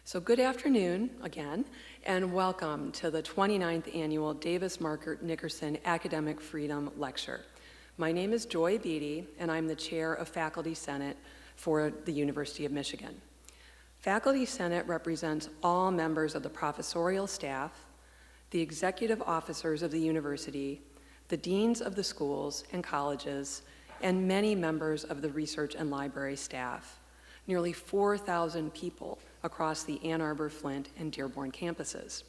So good afternoon again, and welcome to the 29th Annual Davis Margaret Nickerson Academic Freedom Lecture. My name is Joy Beatty, and I'm the Chair of Faculty Senate for the University of Michigan. Faculty Senate represents all members of the professorial staff, the executive officers of the university, the deans of the schools and colleges, and many members of the research and library staff, nearly 4,000 people across the Ann Arbor, Flint, and Dearborn campuses.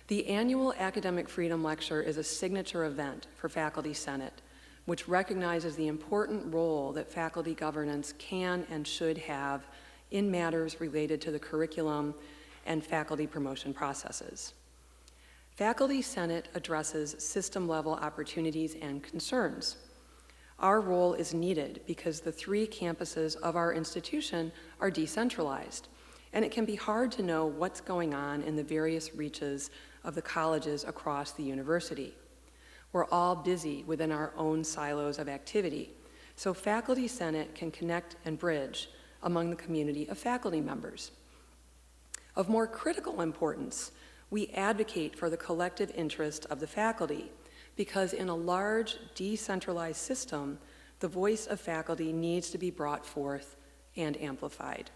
The annual Academic Freedom Lecture is a signature event for Faculty Senate, which recognizes the important role that faculty governance can and should have in matters related to the curriculum and faculty promotion processes. Faculty Senate addresses system-level opportunities and concerns. Our role is needed because the 3 campuses of our institution are decentralized, and it can be hard to know what's going on in the various reaches of the colleges across the university. We're all busy within our own silos of activity, so Faculty Senate can connect and bridge among the community of faculty members. Of more critical importance, we advocate for the collective interest of the faculty, because in a large, decentralized system, the voice of faculty needs to be brought forth and amplified.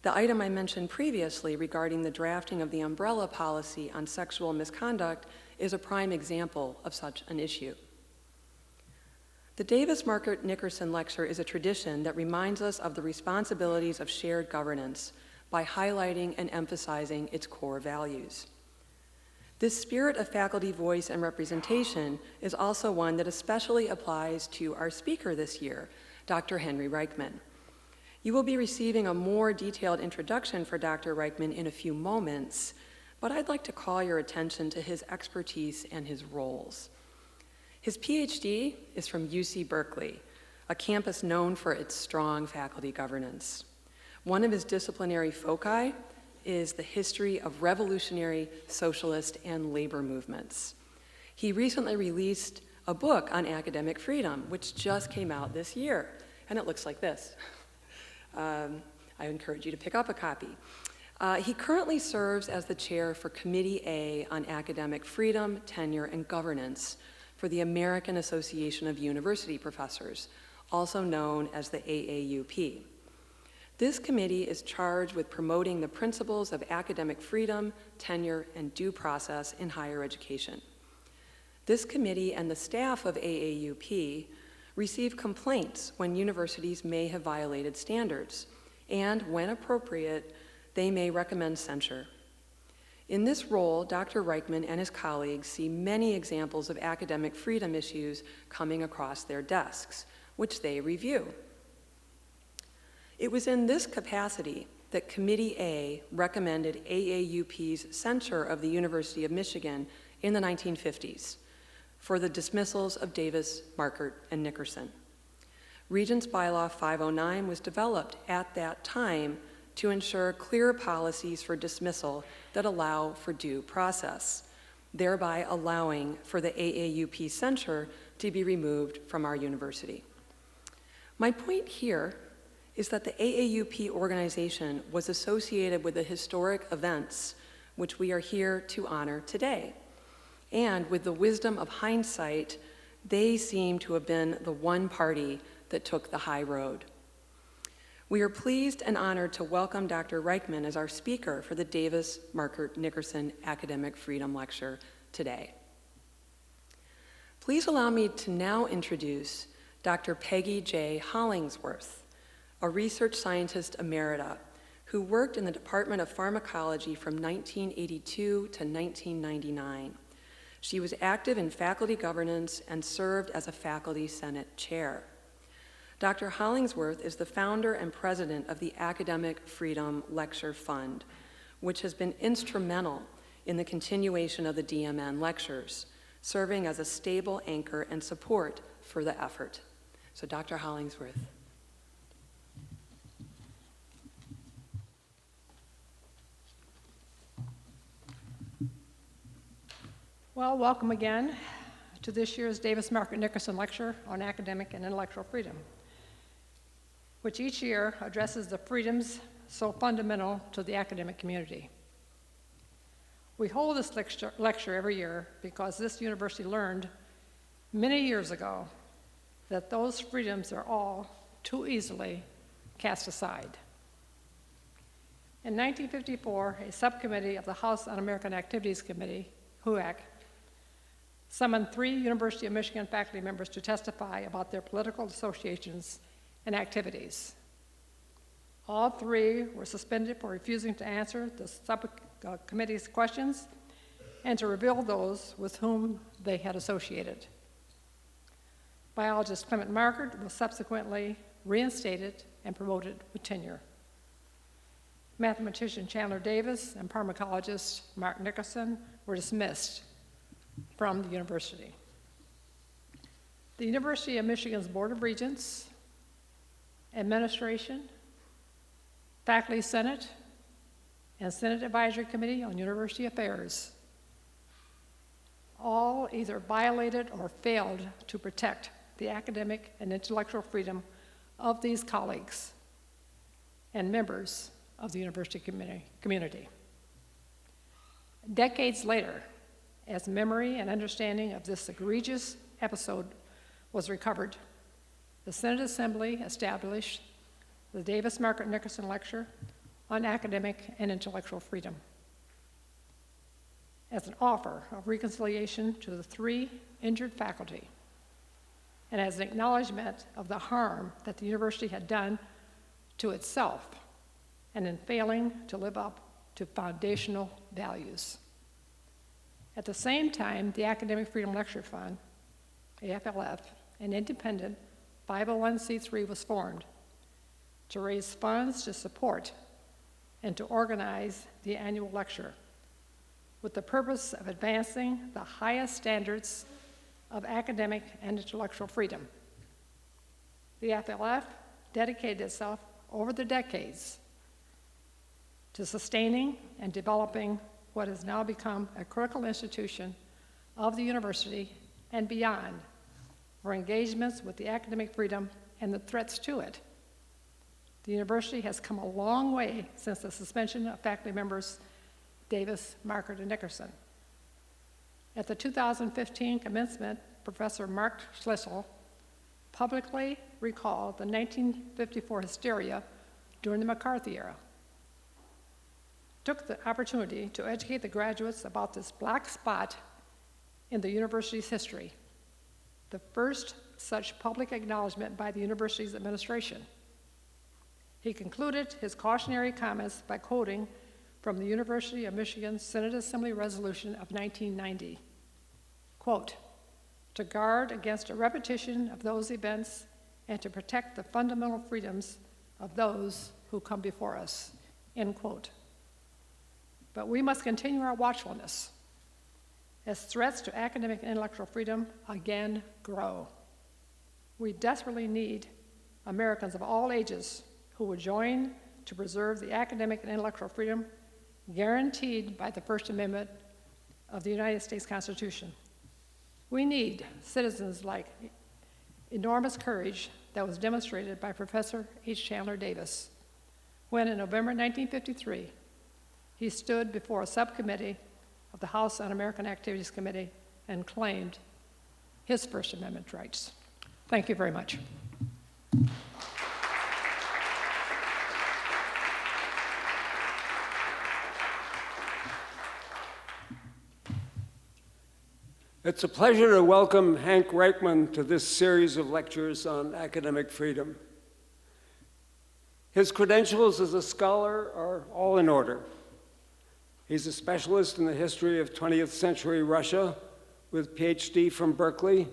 The item I mentioned previously regarding the drafting of the umbrella policy on sexual misconduct is a prime example of such an issue. The Davis Margaret Nickerson Lecture is a tradition that reminds us of the responsibilities of shared governance by highlighting and emphasizing its core values. This spirit of faculty voice and representation is also one that especially applies to our speaker this year, Dr. Henry Reichman. You will be receiving a more detailed introduction for Dr. Reichman in a few moments, but I'd like to call your attention to his expertise and his roles. His PhD is from UC Berkeley, a campus known for its strong faculty governance. One of his disciplinary foci is the history of revolutionary socialist and labor movements. He recently released a book on academic freedom, which just came out this year, and it looks like this. I encourage you to pick up a copy. He currently serves as the chair for Committee A on Academic Freedom, Tenure, and Governance for the American Association of University Professors, also known as the AAUP. This committee is charged with promoting the principles of academic freedom, tenure, and due process in higher education. This committee and the staff of AAUP receive complaints when universities may have violated standards, and when appropriate, they may recommend censure. In this role, Dr. Reichman and his colleagues see many examples of academic freedom issues coming across their desks, which they review. It was in this capacity that Committee A recommended AAUP's censure of the University of Michigan in the 1950s for the dismissals of Davis, Margaret, and Nickerson. Regents Bylaw 509 was developed at that time to ensure clear policies for dismissal that allow for due process, thereby allowing for the AAUP censure to be removed from our university. My point here is that the AAUP organization was associated with the historic events which we are here to honor today. And with the wisdom of hindsight, they seem to have been the one party that took the high road. We are pleased and honored to welcome Dr. Reichman as our speaker for the Davis Margaret Nickerson Academic Freedom Lecture today. Please allow me to now introduce Dr. Peggy J. Hollingsworth, a research scientist emerita who worked in the Department of Pharmacology from 1982 to 1999. She was active in faculty governance and served as a Faculty Senate chair. Dr. Hollingsworth is the founder and president of the Academic Freedom Lecture Fund, which has been instrumental in the continuation of the DMN lectures, serving as a stable anchor and support for the effort. So Dr. Hollingsworth. Well, welcome again to this year's Davis Margaret Nickerson Lecture on Academic and Intellectual Freedom, which each year addresses the freedoms so fundamental to the academic community. We hold this lecture every year because this university learned many years ago that those freedoms are all too easily cast aside. In 1954, a subcommittee of the House Un-American Activities Committee, HUAC, summoned 3 University of Michigan faculty members to testify about their political associations and activities. All 3 were suspended for refusing to answer the subcommittee's questions and to reveal those with whom they had associated. Biologist Clement Markert was subsequently reinstated and promoted with tenure. Mathematician Chandler Davis and pharmacologist Mark Nickerson were dismissed from the university. The University of Michigan's Board of Regents, Administration, Faculty Senate, and Senate Advisory Committee on University Affairs all either violated or failed to protect the academic and intellectual freedom of these colleagues and members of the university community. Decades later, as memory and understanding of this egregious episode was recovered, the Senate Assembly established the Davis Markert Nickerson Lecture on Academic and Intellectual Freedom as an offer of reconciliation to the 3 injured faculty and as an acknowledgement of the harm that the university had done to itself and in failing to live up to foundational values. At the same time, the Academic Freedom Lecture Fund, AFLF, an independent 501c3 was formed to raise funds to support and to organize the annual lecture with the purpose of advancing the highest standards of academic and intellectual freedom. The AFLF dedicated itself over the decades to sustaining and developing what has now become a critical institution of the university and beyond for engagements with the academic freedom and the threats to it. The university has come a long way since the suspension of faculty members Davis, Markert, and Nickerson. At the 2015 commencement, Professor Mark Schlissel publicly recalled the 1954 hysteria during the McCarthy era, took the opportunity to educate the graduates about this black spot in the university's history, the first such public acknowledgement by the university's administration. He concluded his cautionary comments by quoting from the University of Michigan Senate Assembly Resolution of 1990, quote, "To guard against a repetition of those events and to protect the fundamental freedoms of those who come before us," end quote. But we must continue our watchfulness as threats to academic and intellectual freedom again grow. We desperately need Americans of all ages who will join to preserve the academic and intellectual freedom guaranteed by the First Amendment of the United States Constitution. We need citizens like enormous courage that was demonstrated by Professor H. Chandler Davis when in November 1953, he stood before a subcommittee of the House Un-American Activities Committee and claimed his First Amendment rights. Thank you very much. It's a pleasure to welcome Hank Reichman to this series of lectures on academic freedom. His credentials as a scholar are all in order. He's a specialist in the history of 20th century Russia with PhD from Berkeley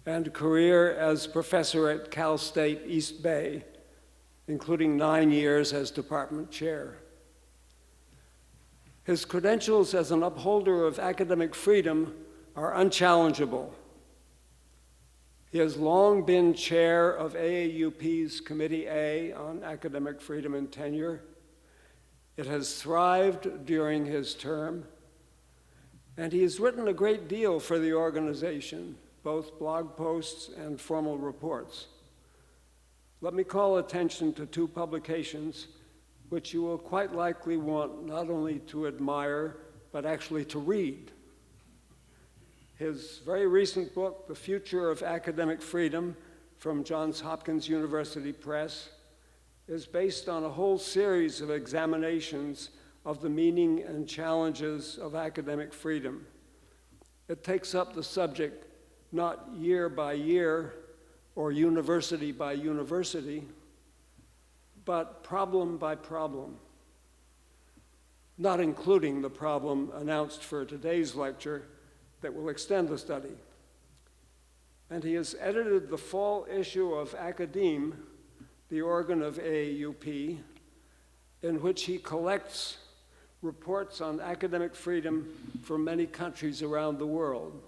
and a career as professor at Cal State East Bay, including 9 years as department chair. His credentials as an upholder of academic freedom are unchallengeable. He has long been chair of AAUP's Committee A on Academic Freedom and Tenure. It has thrived during his term, and he has written a great deal for the organization, both blog posts and formal reports. Let me call attention to 2 publications which you will quite likely want not only to admire, but actually to read. His very recent book, The Future of Academic Freedom, from Johns Hopkins University Press, is based on a whole series of examinations of the meaning and challenges of academic freedom. It takes up the subject not year by year or university by university, but problem by problem, not including the problem announced for today's lecture that will extend the study. And he has edited the fall issue of Academe, the organ of AAUP, in which he collects reports on academic freedom from many countries around the world.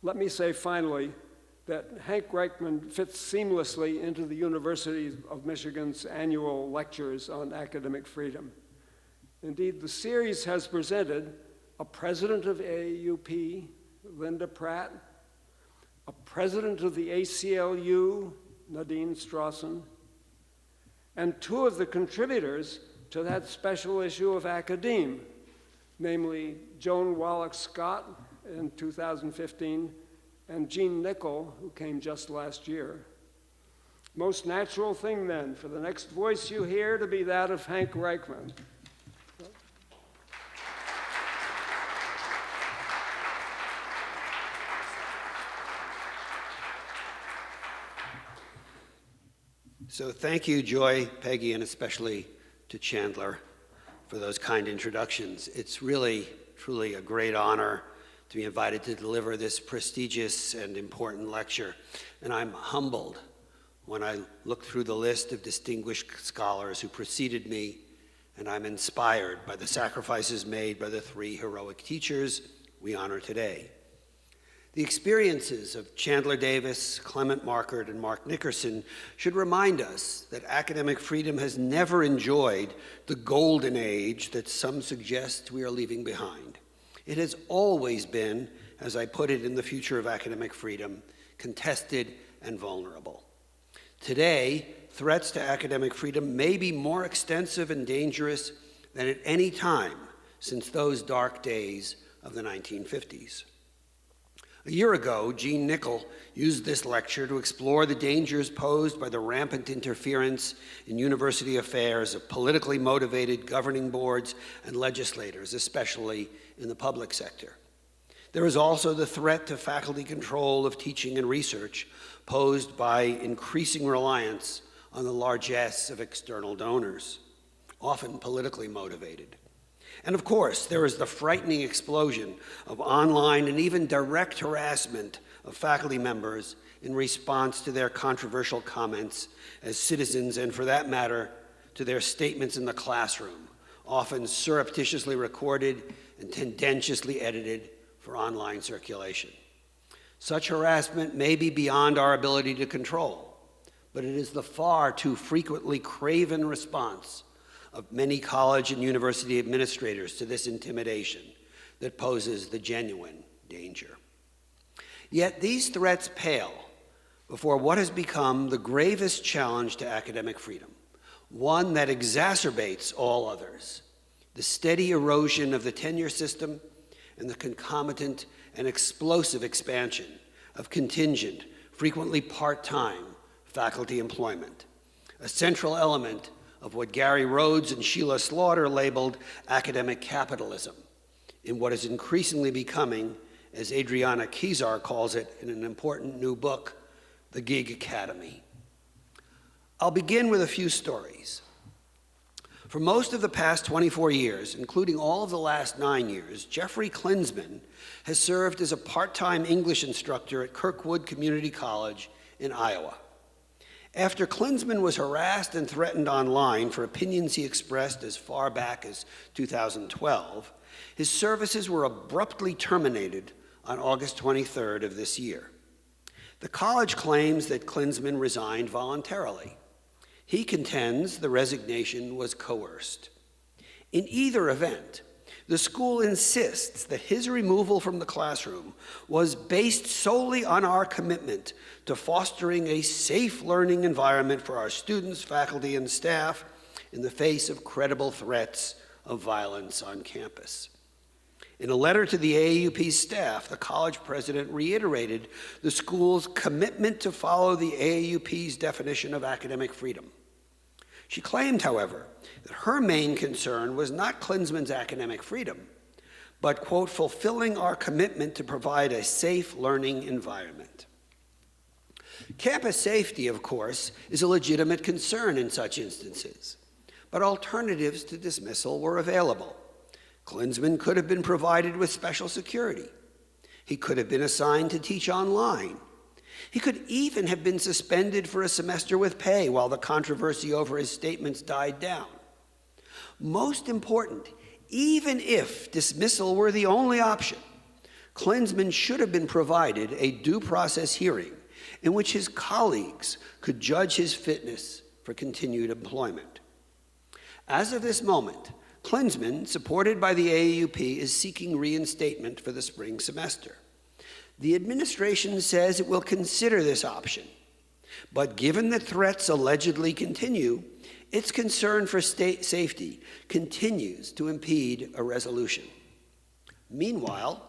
Let me say finally that Hank Reichman fits seamlessly into the University of Michigan's annual lectures on academic freedom. Indeed, the series has presented a president of AAUP, Linda Pratt, a president of the ACLU, Nadine Strawson, and two of the contributors to that special issue of Academe, namely Joan Wallach-Scott in 2015 and Jean Nickel, who came just last year. Most natural thing then for the next voice you hear to be that of Hank Reichman. So thank you, Joy, Peggy, and especially to Chandler for those kind introductions. It's really, truly a great honor to be invited to deliver this prestigious and important lecture. And I'm humbled when I look through the list of distinguished scholars who preceded me, and I'm inspired by the sacrifices made by the three heroic teachers we honor today. The experiences of Chandler Davis, Clement Markert, and Mark Nickerson should remind us that academic freedom has never enjoyed the golden age that some suggest we are leaving behind. It has always been, as I put it in The Future of Academic Freedom, contested and vulnerable. Today, threats to academic freedom may be more extensive and dangerous than at any time since those dark days of the 1950s. A year ago, Jean Nickel used this lecture to explore the dangers posed by the rampant interference in university affairs of politically motivated governing boards and legislators, especially in the public sector. There is also the threat to faculty control of teaching and research posed by increasing reliance on the largesse of external donors, often politically motivated. And of course, there is the frightening explosion of online and even direct harassment of faculty members in response to their controversial comments as citizens, and for that matter, to their statements in the classroom, often surreptitiously recorded and tendentiously edited for online circulation. Such harassment may be beyond our ability to control, but it is the far too frequently craven response of many college and university administrators to this intimidation that poses the genuine danger. Yet these threats pale before what has become the gravest challenge to academic freedom, one that exacerbates all others: the steady erosion of the tenure system and the concomitant and explosive expansion of contingent, frequently part-time faculty employment, a central element of what Gary Rhodes and Sheila Slaughter labeled academic capitalism, in what is increasingly becoming, as Adriana Kezar calls it in an important new book, the gig economy. I'll begin with a few stories. For most of the past 24 years, including all of the last 9 years, Jeffrey Klinsman has served as a part-time English instructor at Kirkwood Community College in Iowa. After Klinsman was harassed and threatened online for opinions he expressed as far back as 2012, his services were abruptly terminated on August 23rd of this year. The college claims that Klinsman resigned voluntarily. He contends the resignation was coerced. In either event, the school insists that his removal from the classroom was based solely on our commitment to fostering a safe learning environment for our students, faculty, and staff in the face of credible threats of violence on campus. In a letter to the AAUP staff, the college president reiterated the school's commitment to follow the AAUP's definition of academic freedom. She claimed, however, that her main concern was not Klinsman's academic freedom, but, quote, fulfilling our commitment to provide a safe learning environment. Campus safety, of course, is a legitimate concern in such instances, but alternatives to dismissal were available. Klinsman could have been provided with special security. He could have been assigned to teach online. He could even have been suspended for a semester with pay while the controversy over his statements died down. Most important, even if dismissal were the only option, Klinsman should have been provided a due process hearing in which his colleagues could judge his fitness for continued employment. As of this moment, Klinsman, supported by the AAUP, is seeking reinstatement for the spring semester. The administration says it will consider this option, but given that threats allegedly continue, its concern for state safety continues to impede a resolution. Meanwhile,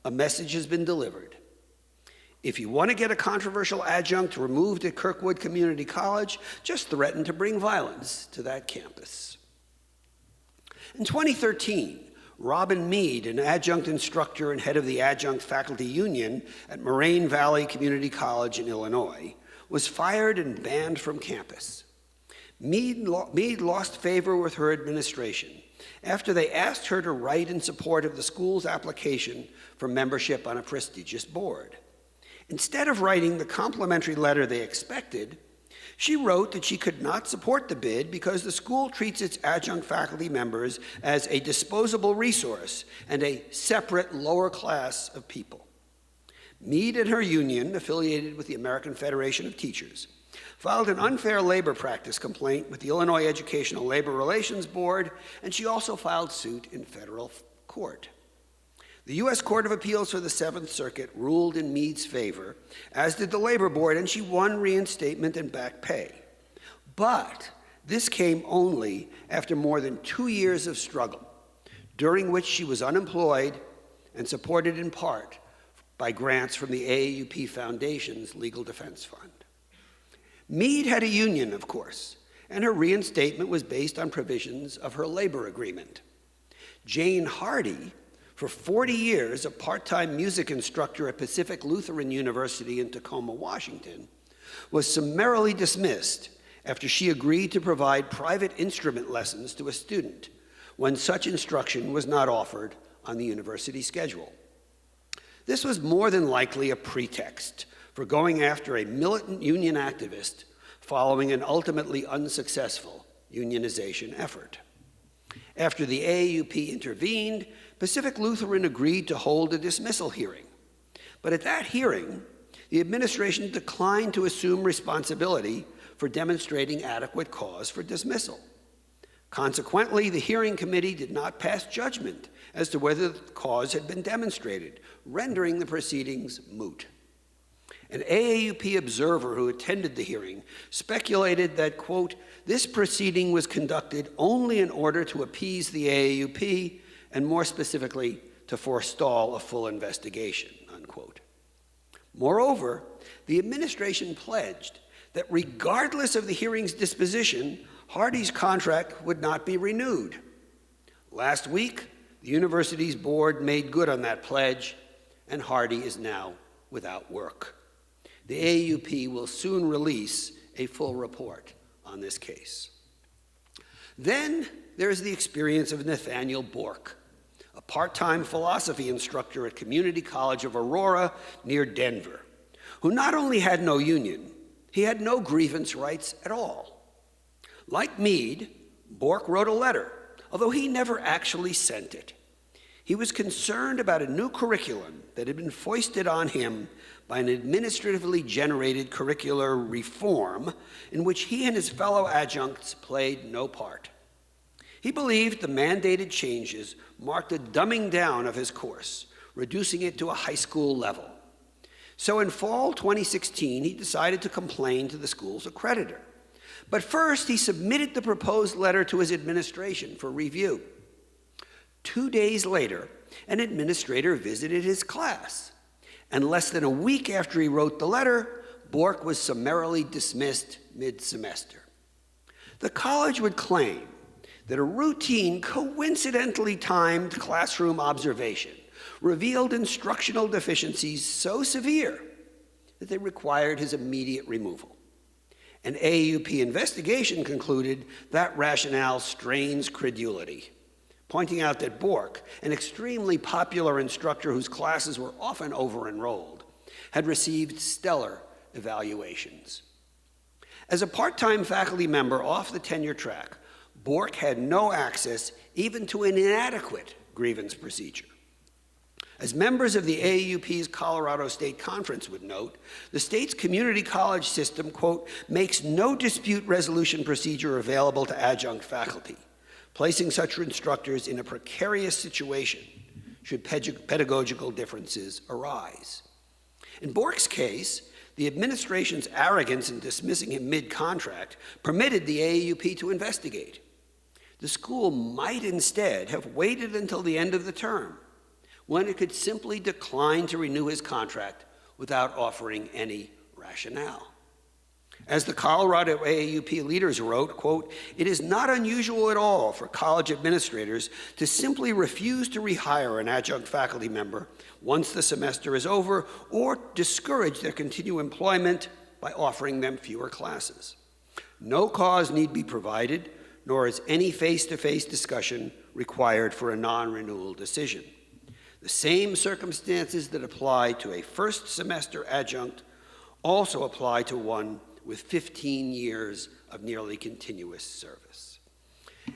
a message has been delivered. If you want to get a controversial adjunct removed at Kirkwood Community College, just threaten to bring violence to that campus. In 2013, Robin Mead, an adjunct instructor and head of the Adjunct Faculty Union at Moraine Valley Community College in Illinois, was fired and banned from campus. Mead lost favor with her administration after they asked her to write in support of the school's application for membership on a prestigious board. Instead of writing the complimentary letter they expected, she wrote that she could not support the bid because the school treats its adjunct faculty members as a disposable resource and a separate lower class of people. Mead and her union, affiliated with the American Federation of Teachers, filed an unfair labor practice complaint with the Illinois Educational Labor Relations Board, and she also filed suit in federal court. The U.S. Court of Appeals for the Seventh Circuit ruled in Mead's favor, as did the Labor Board, and she won reinstatement and back pay. But this came only after more than 2 years of struggle, during which she was unemployed and supported in part by grants from the AAUP Foundation's Legal Defense Fund. Mead had a union, of course, and her reinstatement was based on provisions of her labor agreement. Jane Hardy, for 40 years, a part-time music instructor at Pacific Lutheran University in Tacoma, Washington, was summarily dismissed after she agreed to provide private instrument lessons to a student when such instruction was not offered on the university schedule. This was more than likely a pretext for going after a militant union activist following an ultimately unsuccessful unionization effort. After the AAUP intervened, Pacific Lutheran agreed to hold a dismissal hearing. But at that hearing, the administration declined to assume responsibility for demonstrating adequate cause for dismissal. Consequently, the hearing committee did not pass judgment as to whether the cause had been demonstrated, rendering the proceedings moot. An AAUP observer who attended the hearing speculated that, quote, this proceeding was conducted only in order to appease the AAUP and more specifically to forestall a full investigation, unquote. Moreover, the administration pledged that regardless of the hearing's disposition, Hardy's contract would not be renewed. Last week, the university's board made good on that pledge, and Hardy is now without work. The AAUP will soon release a full report on this case. Then there's the experience of Nathaniel Bork, a part-time philosophy instructor at Community College of Aurora near Denver, who not only had no union, he had no grievance rights at all. Like Mead, Bork wrote a letter, although he never actually sent it. He was concerned about a new curriculum that had been foisted on him by an administratively generated curricular reform in which he and his fellow adjuncts played no part. He believed the mandated changes marked a dumbing down of his course, reducing it to a high school level. So in fall 2016, he decided to complain to the school's accreditor. But first, he submitted the proposed letter to his administration for review. 2 days later, an administrator visited his class. And less than a week after he wrote the letter, Bork was summarily dismissed mid-semester. The college would claim that a routine, coincidentally timed classroom observation revealed instructional deficiencies so severe that they required his immediate removal. An AAUP investigation concluded that rationale strains credulity, pointing out that Bork, an extremely popular instructor whose classes were often over-enrolled, had received stellar evaluations. As a part-time faculty member off the tenure track, Bork had no access even to an inadequate grievance procedure. As members of the AAUP's Colorado State Conference would note, the state's community college system, quote, makes no dispute resolution procedure available to adjunct faculty, placing such instructors in a precarious situation should pedagogical differences arise. In Bork's case, the administration's arrogance in dismissing him mid-contract permitted the AAUP to investigate. The school might instead have waited until the end of the term, when it could simply decline to renew his contract without offering any rationale. As the Colorado AAUP leaders wrote, quote, it is not unusual at all for college administrators to simply refuse to rehire an adjunct faculty member once the semester is over, or discourage their continued employment by offering them fewer classes. No cause need be provided, nor is any face-to-face discussion required for a non-renewal decision. The same circumstances that apply to a first semester adjunct also apply to one with 15 years of nearly continuous service.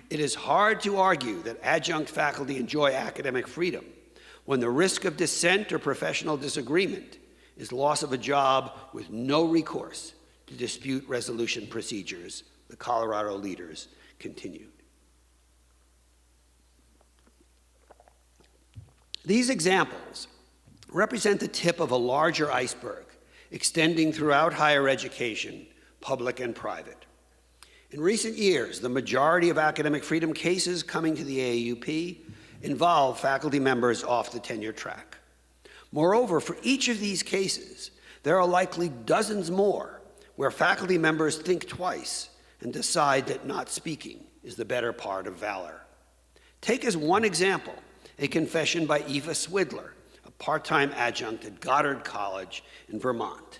It is hard to argue that adjunct faculty enjoy academic freedom when the risk of dissent or professional disagreement is loss of a job with no recourse to dispute resolution procedures, the Colorado leaders continued. These examples represent the tip of a larger iceberg extending throughout higher education, public and private. In recent years, the majority of academic freedom cases coming to the AAUP involve faculty members off the tenure track. Moreover, for each of these cases, there are likely dozens more where faculty members think twice and decide that not speaking is the better part of valor. Take as one example a confession by Eva Swidler, a part-time adjunct at Goddard College in Vermont.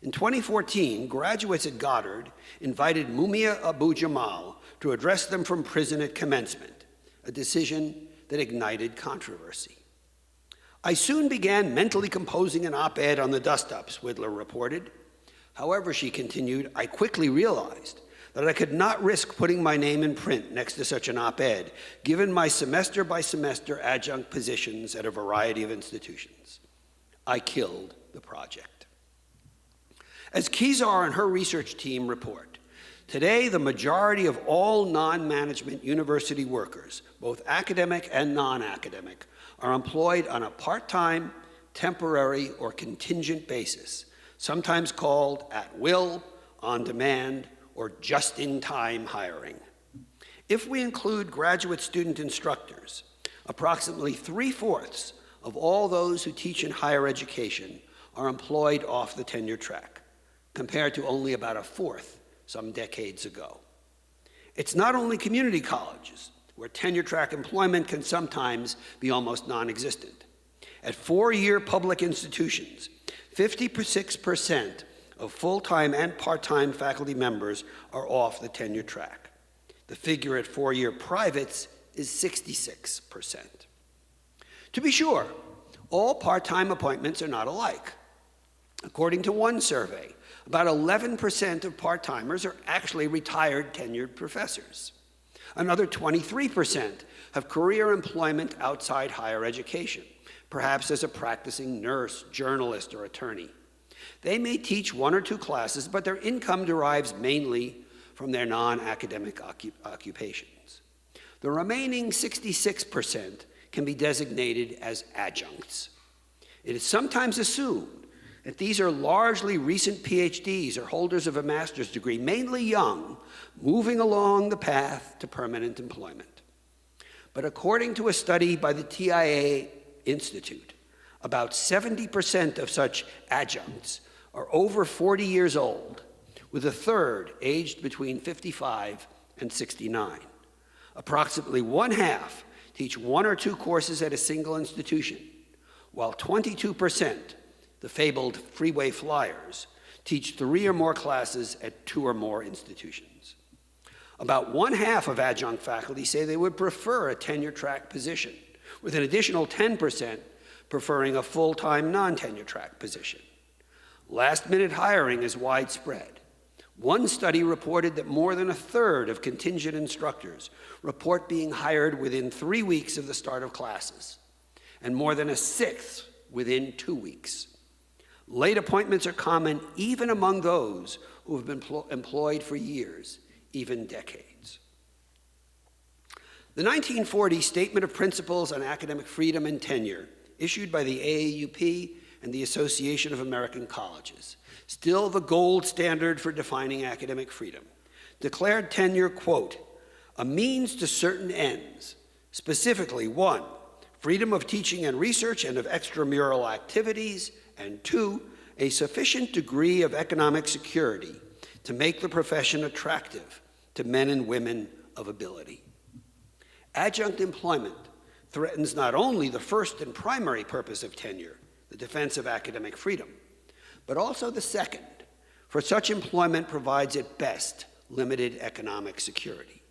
In 2014, graduates at Goddard invited Mumia Abu-Jamal to address them from prison at commencement, a decision that ignited controversy. I soon began mentally composing an op-ed on the dust-up, Swidler reported. However, she continued, I quickly realized that I could not risk putting my name in print next to such an op-ed, given my semester-by-semester adjunct positions at a variety of institutions. I killed the project. As Kezar and her research team report, today the majority of all non-management university workers, both academic and non-academic, are employed on a part-time, temporary, or contingent basis, sometimes called at-will, on-demand, or just-in-time hiring. If we include graduate student instructors, approximately 3/4 of all those who teach in higher education are employed off the tenure track, compared to only about 1/4 some decades ago. It's not only community colleges, where tenure track employment can sometimes be almost non-existent. At 4-year public institutions, 56% of full-time and part-time faculty members are off the tenure track. The figure at 4-year privates is 66%. To be sure, all part-time appointments are not alike. According to one survey, about 11% of part-timers are actually retired tenured professors. Another 23% have career employment outside higher education, perhaps as a practicing nurse, journalist, or attorney. They may teach 1 or 2 classes, but their income derives mainly from their non-academic occupations. The remaining 66% can be designated as adjuncts. It is sometimes assumed that these are largely recent PhDs or holders of a master's degree, mainly young, moving along the path to permanent employment. But according to a study by the TIA Institute, about 70% of such adjuncts are over 40 years old, with a third aged between 55 and 69. Approximately one-half teach one or two courses at a single institution, while 22%, the fabled freeway flyers, teach 3 or more classes at 2 or more institutions. About one-half of adjunct faculty say they would prefer a tenure-track position, with an additional 10% preferring a full-time non-tenure-track position. Last-minute hiring is widespread. One study reported that more than a third of contingent instructors report being hired within 3 weeks of the start of classes, and more than a sixth within 2 weeks. Late appointments are common even among those who have been employed for years, even decades. The 1940 Statement of Principles on Academic Freedom and Tenure, issued by the AAUP and the Association of American Colleges, still the gold standard for defining academic freedom, declared tenure, quote, a means to certain ends, specifically 1, freedom of teaching and research and of extramural activities, and 2, a sufficient degree of economic security to make the profession attractive to men and women of ability. Adjunct employment threatens not only the first and primary purpose of tenure, the defense of academic freedom, but also the second, for such employment provides at best limited economic security.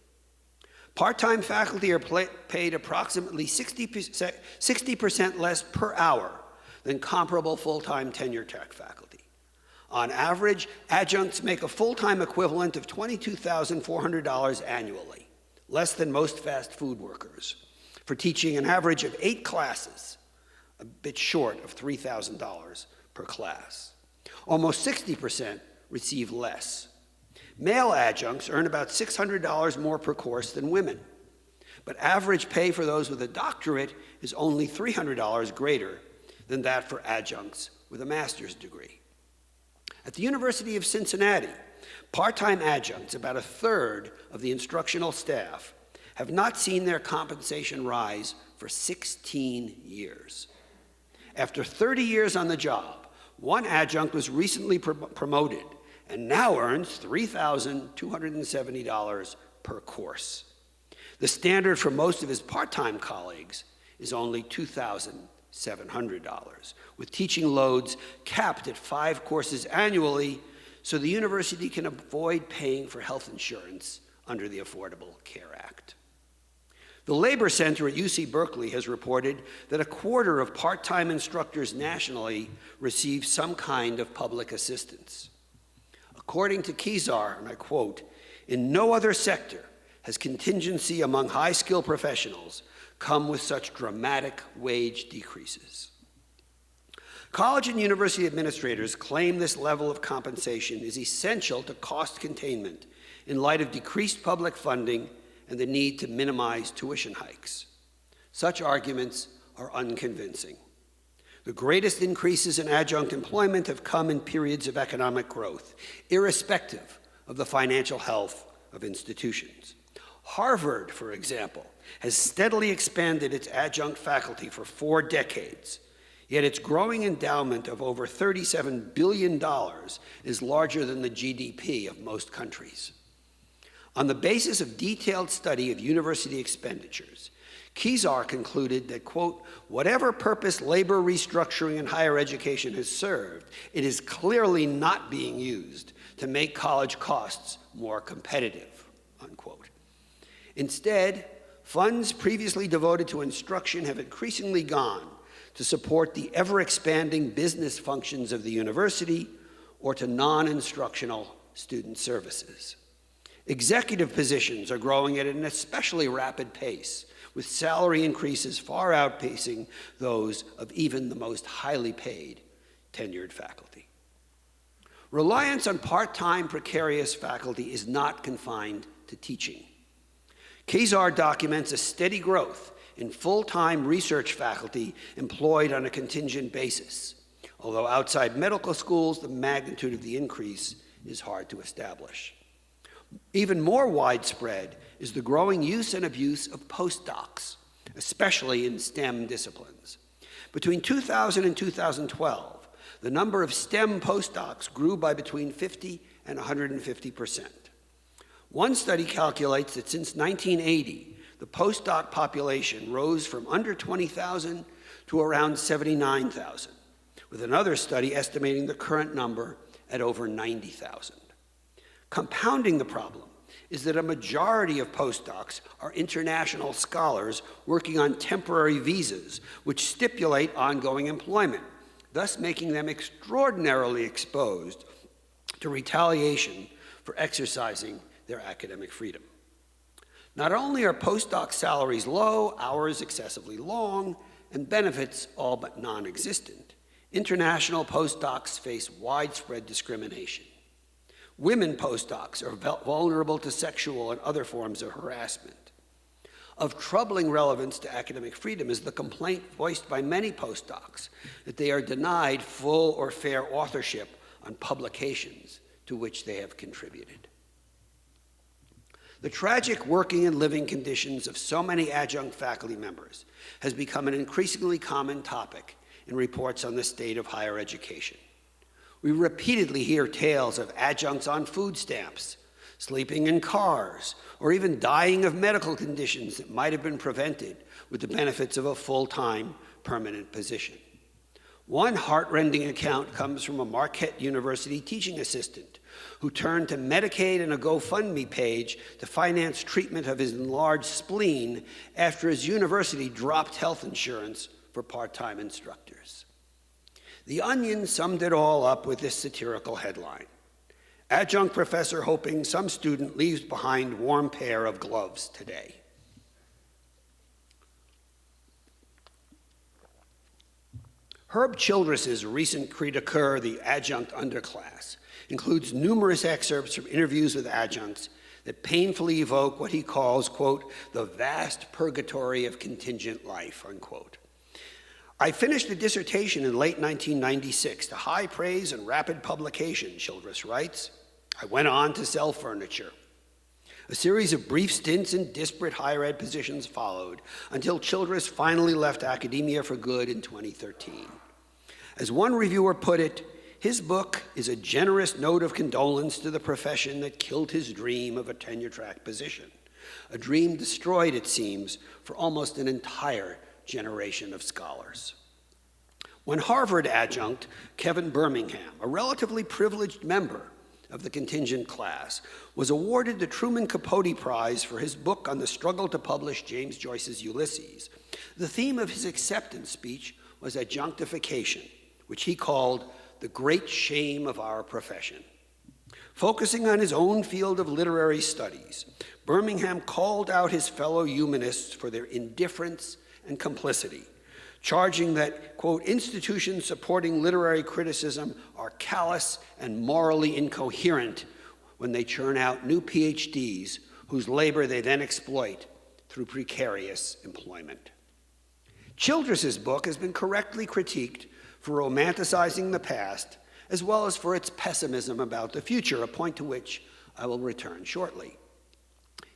Part-time faculty are paid approximately 60% less per hour than comparable full-time tenure-track faculty. On average, adjuncts make a full-time equivalent of $22,400 annually, less than most fast food workers, for teaching an average of 8 classes, a bit short of $3,000 per class. Almost 60% receive less. Male adjuncts earn about $600 more per course than women, but average pay for those with a doctorate is only $300 greater than that for adjuncts with a master's degree. At the University of Cincinnati, part-time adjuncts, about a third of the instructional staff, have not seen their compensation rise for 16 years. After 30 years on the job, one adjunct was recently promoted and now earns $3,270 per course. The standard for most of his part-time colleagues is only $2,700, with teaching loads capped at 5 courses annually, so the university can avoid paying for health insurance under the Affordable Care Act. The Labor Center at UC Berkeley has reported that a quarter of part-time instructors nationally receive some kind of public assistance. According to Kezar, and I quote, in no other sector has contingency among high-skilled professionals come with such dramatic wage decreases. College and university administrators claim this level of compensation is essential to cost containment in light of decreased public funding and the need to minimize tuition hikes. Such arguments are unconvincing. The greatest increases in adjunct employment have come in periods of economic growth, irrespective of the financial health of institutions. Harvard, for example, has steadily expanded its adjunct faculty for 4 decades, yet its growing endowment of over $37 billion is larger than the GDP of most countries. On the basis of detailed study of university expenditures, Kezar concluded that, quote, whatever purpose labor restructuring in higher education has served, it is clearly not being used to make college costs more competitive, unquote. Instead, funds previously devoted to instruction have increasingly gone to support the ever-expanding business functions of the university or to non-instructional student services. Executive positions are growing at an especially rapid pace, with salary increases far outpacing those of even the most highly paid tenured faculty. Reliance on part-time precarious faculty is not confined to teaching. Kezar documents a steady growth in full-time research faculty employed on a contingent basis, although outside medical schools, the magnitude of the increase is hard to establish. Even more widespread is the growing use and abuse of postdocs, especially in STEM disciplines. Between 2000 and 2012, the number of STEM postdocs grew by between 50 and 150%. One study calculates that since 1980, the postdoc population rose from under 20,000 to around 79,000, with another study estimating the current number at over 90,000. Compounding the problem is that a majority of postdocs are international scholars working on temporary visas, which stipulate ongoing employment, thus making them extraordinarily exposed to retaliation for exercising their academic freedom. Not only are postdoc salaries low, hours excessively long, and benefits all but non-existent, international postdocs face widespread discrimination. Women postdocs are vulnerable to sexual and other forms of harassment. Of troubling relevance to academic freedom is the complaint voiced by many postdocs that they are denied full or fair authorship on publications to which they have contributed. The tragic working and living conditions of so many adjunct faculty members has become an increasingly common topic in reports on the state of higher education. We repeatedly hear tales of adjuncts on food stamps, sleeping in cars, or even dying of medical conditions that might have been prevented with the benefits of a full-time permanent position. One heart-rending account comes from a Marquette University teaching assistant who turned to Medicaid and a GoFundMe page to finance treatment of his enlarged spleen after his university dropped health insurance for part-time instructors. The Onion summed it all up with this satirical headline: adjunct professor hoping some student leaves behind warm pair of gloves today. Herb Childress's recent cri de coeur, The Adjunct Underclass, includes numerous excerpts from interviews with adjuncts that painfully evoke what he calls, quote, the vast purgatory of contingent life, unquote. I finished a dissertation in late 1996 to high praise and rapid publication, Childress writes. I went on to sell furniture. A series of brief stints in disparate higher ed positions followed until Childress finally left academia for good in 2013. As one reviewer put it, his book is a generous note of condolence to the profession that killed his dream of a tenure-track position, a dream destroyed, it seems, for almost an entire generation of scholars. When Harvard adjunct Kevin Birmingham, a relatively privileged member of the contingent class, was awarded the Truman Capote Prize for his book on the struggle to publish James Joyce's Ulysses, the theme of his acceptance speech was adjunctification, which he called the great shame of our profession. Focusing on his own field of literary studies, Birmingham called out his fellow humanists for their indifference and complicity, charging that, quote, institutions supporting literary criticism are callous and morally incoherent when they churn out new PhDs whose labor they then exploit through precarious employment. Childress's book has been correctly critiqued for romanticizing the past, as well as for its pessimism about the future, a point to which I will return shortly.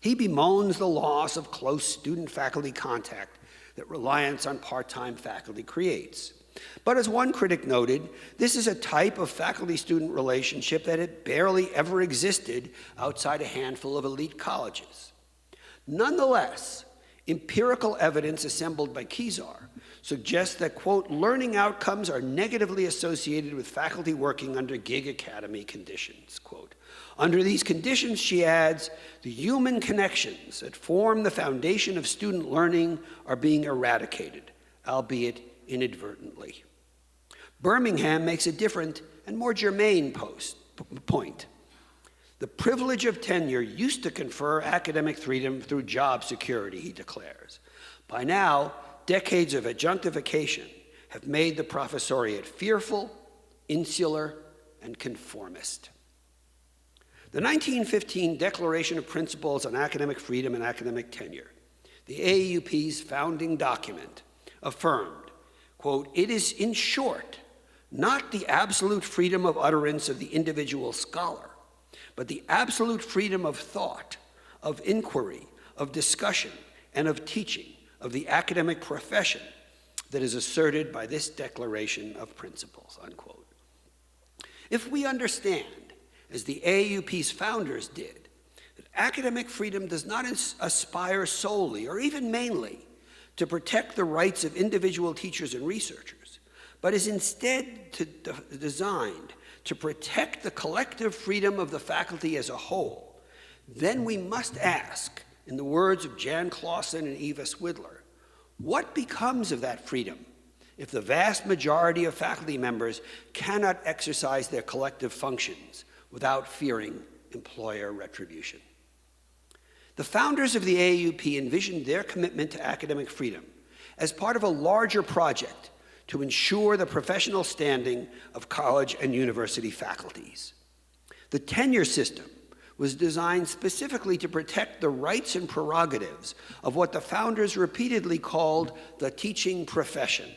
He bemoans the loss of close student-faculty contact that reliance on part-time faculty creates. But as one critic noted, this is a type of faculty-student relationship that had barely ever existed outside a handful of elite colleges. Nonetheless, empirical evidence assembled by Kezar suggests that, quote, learning outcomes are negatively associated with faculty working under gig academy conditions, quote. Under these conditions, she adds, the human connections that form the foundation of student learning are being eradicated, albeit inadvertently. Birmingham makes a different and more germane point. The privilege of tenure used to confer academic freedom through job security, he declares. By now, decades of adjunctification have made the professoriate fearful, insular, and conformist. The 1915 Declaration of Principles on Academic Freedom and Academic Tenure, the AAUP's founding document, affirmed, quote, "It is, in short, not the absolute freedom of utterance of the individual scholar, but the absolute freedom of thought, of inquiry, of discussion, and of teaching of the academic profession that is asserted by this Declaration of Principles," unquote. If we understand, as the AAUP's founders did, that academic freedom does not aspire solely or even mainly to protect the rights of individual teachers and researchers, but is instead designed to protect the collective freedom of the faculty as a whole, then we must ask, in the words of Jan Clausen and Eva Swidler, what becomes of that freedom if the vast majority of faculty members cannot exercise their collective functions without fearing employer retribution? The founders of the AAUP envisioned their commitment to academic freedom as part of a larger project to ensure the professional standing of college and university faculties. The tenure system was designed specifically to protect the rights and prerogatives of what the founders repeatedly called the teaching profession.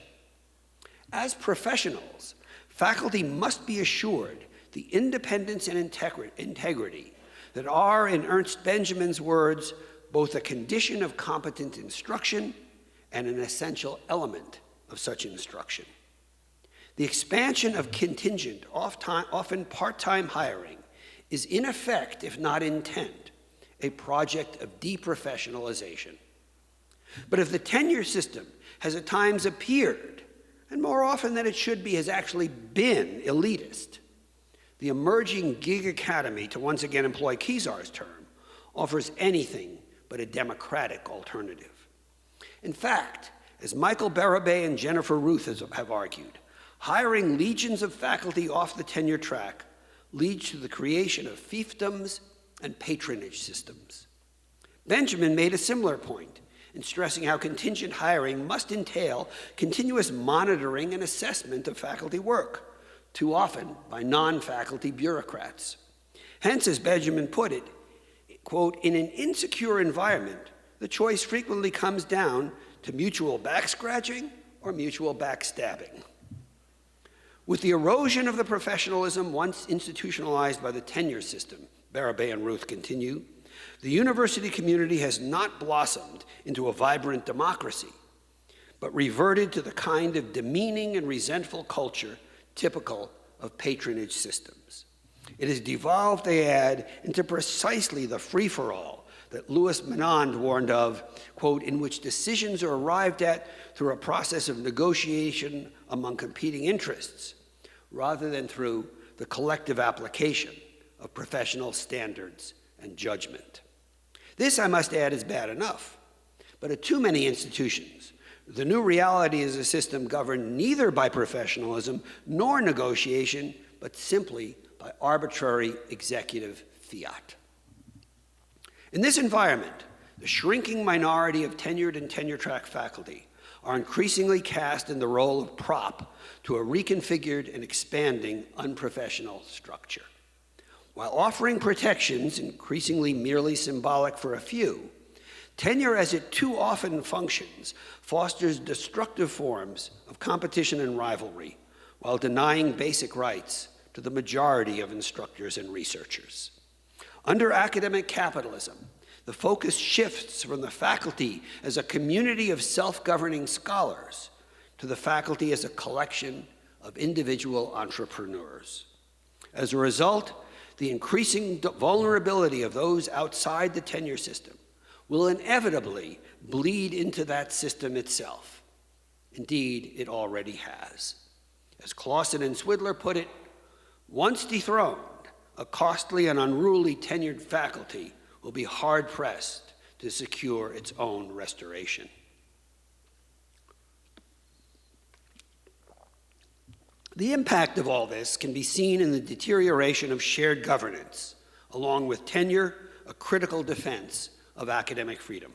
As professionals, faculty must be assured the independence and integrity that are, in Ernst Benjamin's words, both a condition of competent instruction and an essential element of such instruction. The expansion of contingent, often part-time hiring is in effect, if not intent, a project of deprofessionalization. But if the tenure system has at times appeared, and more often than it should be has actually been, elitist, the emerging gig economy, to once again employ Kezar's term, offers anything but a democratic alternative. In fact, as Michael Barabay and Jennifer Ruth have argued, hiring legions of faculty off the tenure track leads to the creation of fiefdoms and patronage systems. Benjamin made a similar point in stressing how contingent hiring must entail continuous monitoring and assessment of faculty work, too often by non-faculty bureaucrats. Hence, as Benjamin put it, quote, "In an insecure environment, the choice frequently comes down to mutual back-scratching or mutual backstabbing." With the erosion of the professionalism once institutionalized by the tenure system, Barabay and Ruth continue, the university community has not blossomed into a vibrant democracy, but reverted to the kind of demeaning and resentful culture typical of patronage systems. It has devolved, they add, into precisely the free-for-all that Louis Menand warned of, quote, "in which decisions are arrived at through a process of negotiation among competing interests, rather than through the collective application of professional standards and judgment." This, I must add, is bad enough. But at too many institutions, the new reality is a system governed neither by professionalism nor negotiation, but simply by arbitrary executive fiat. In this environment, the shrinking minority of tenured and tenure-track faculty are increasingly cast in the role of prop to a reconfigured and expanding unprofessional structure. While offering protections increasingly merely symbolic for a few, tenure, as it too often functions, fosters destructive forms of competition and rivalry while denying basic rights to the majority of instructors and researchers. Under academic capitalism, the focus shifts from the faculty as a community of self-governing scholars to the faculty as a collection of individual entrepreneurs. As a result, the increasing vulnerability of those outside the tenure system will inevitably bleed into that system itself. Indeed, it already has. As Clausen and Swidler put it, once dethroned, a costly and unruly tenured faculty will be hard-pressed to secure its own restoration. The impact of all this can be seen in the deterioration of shared governance, along with tenure, a critical defense of academic freedom.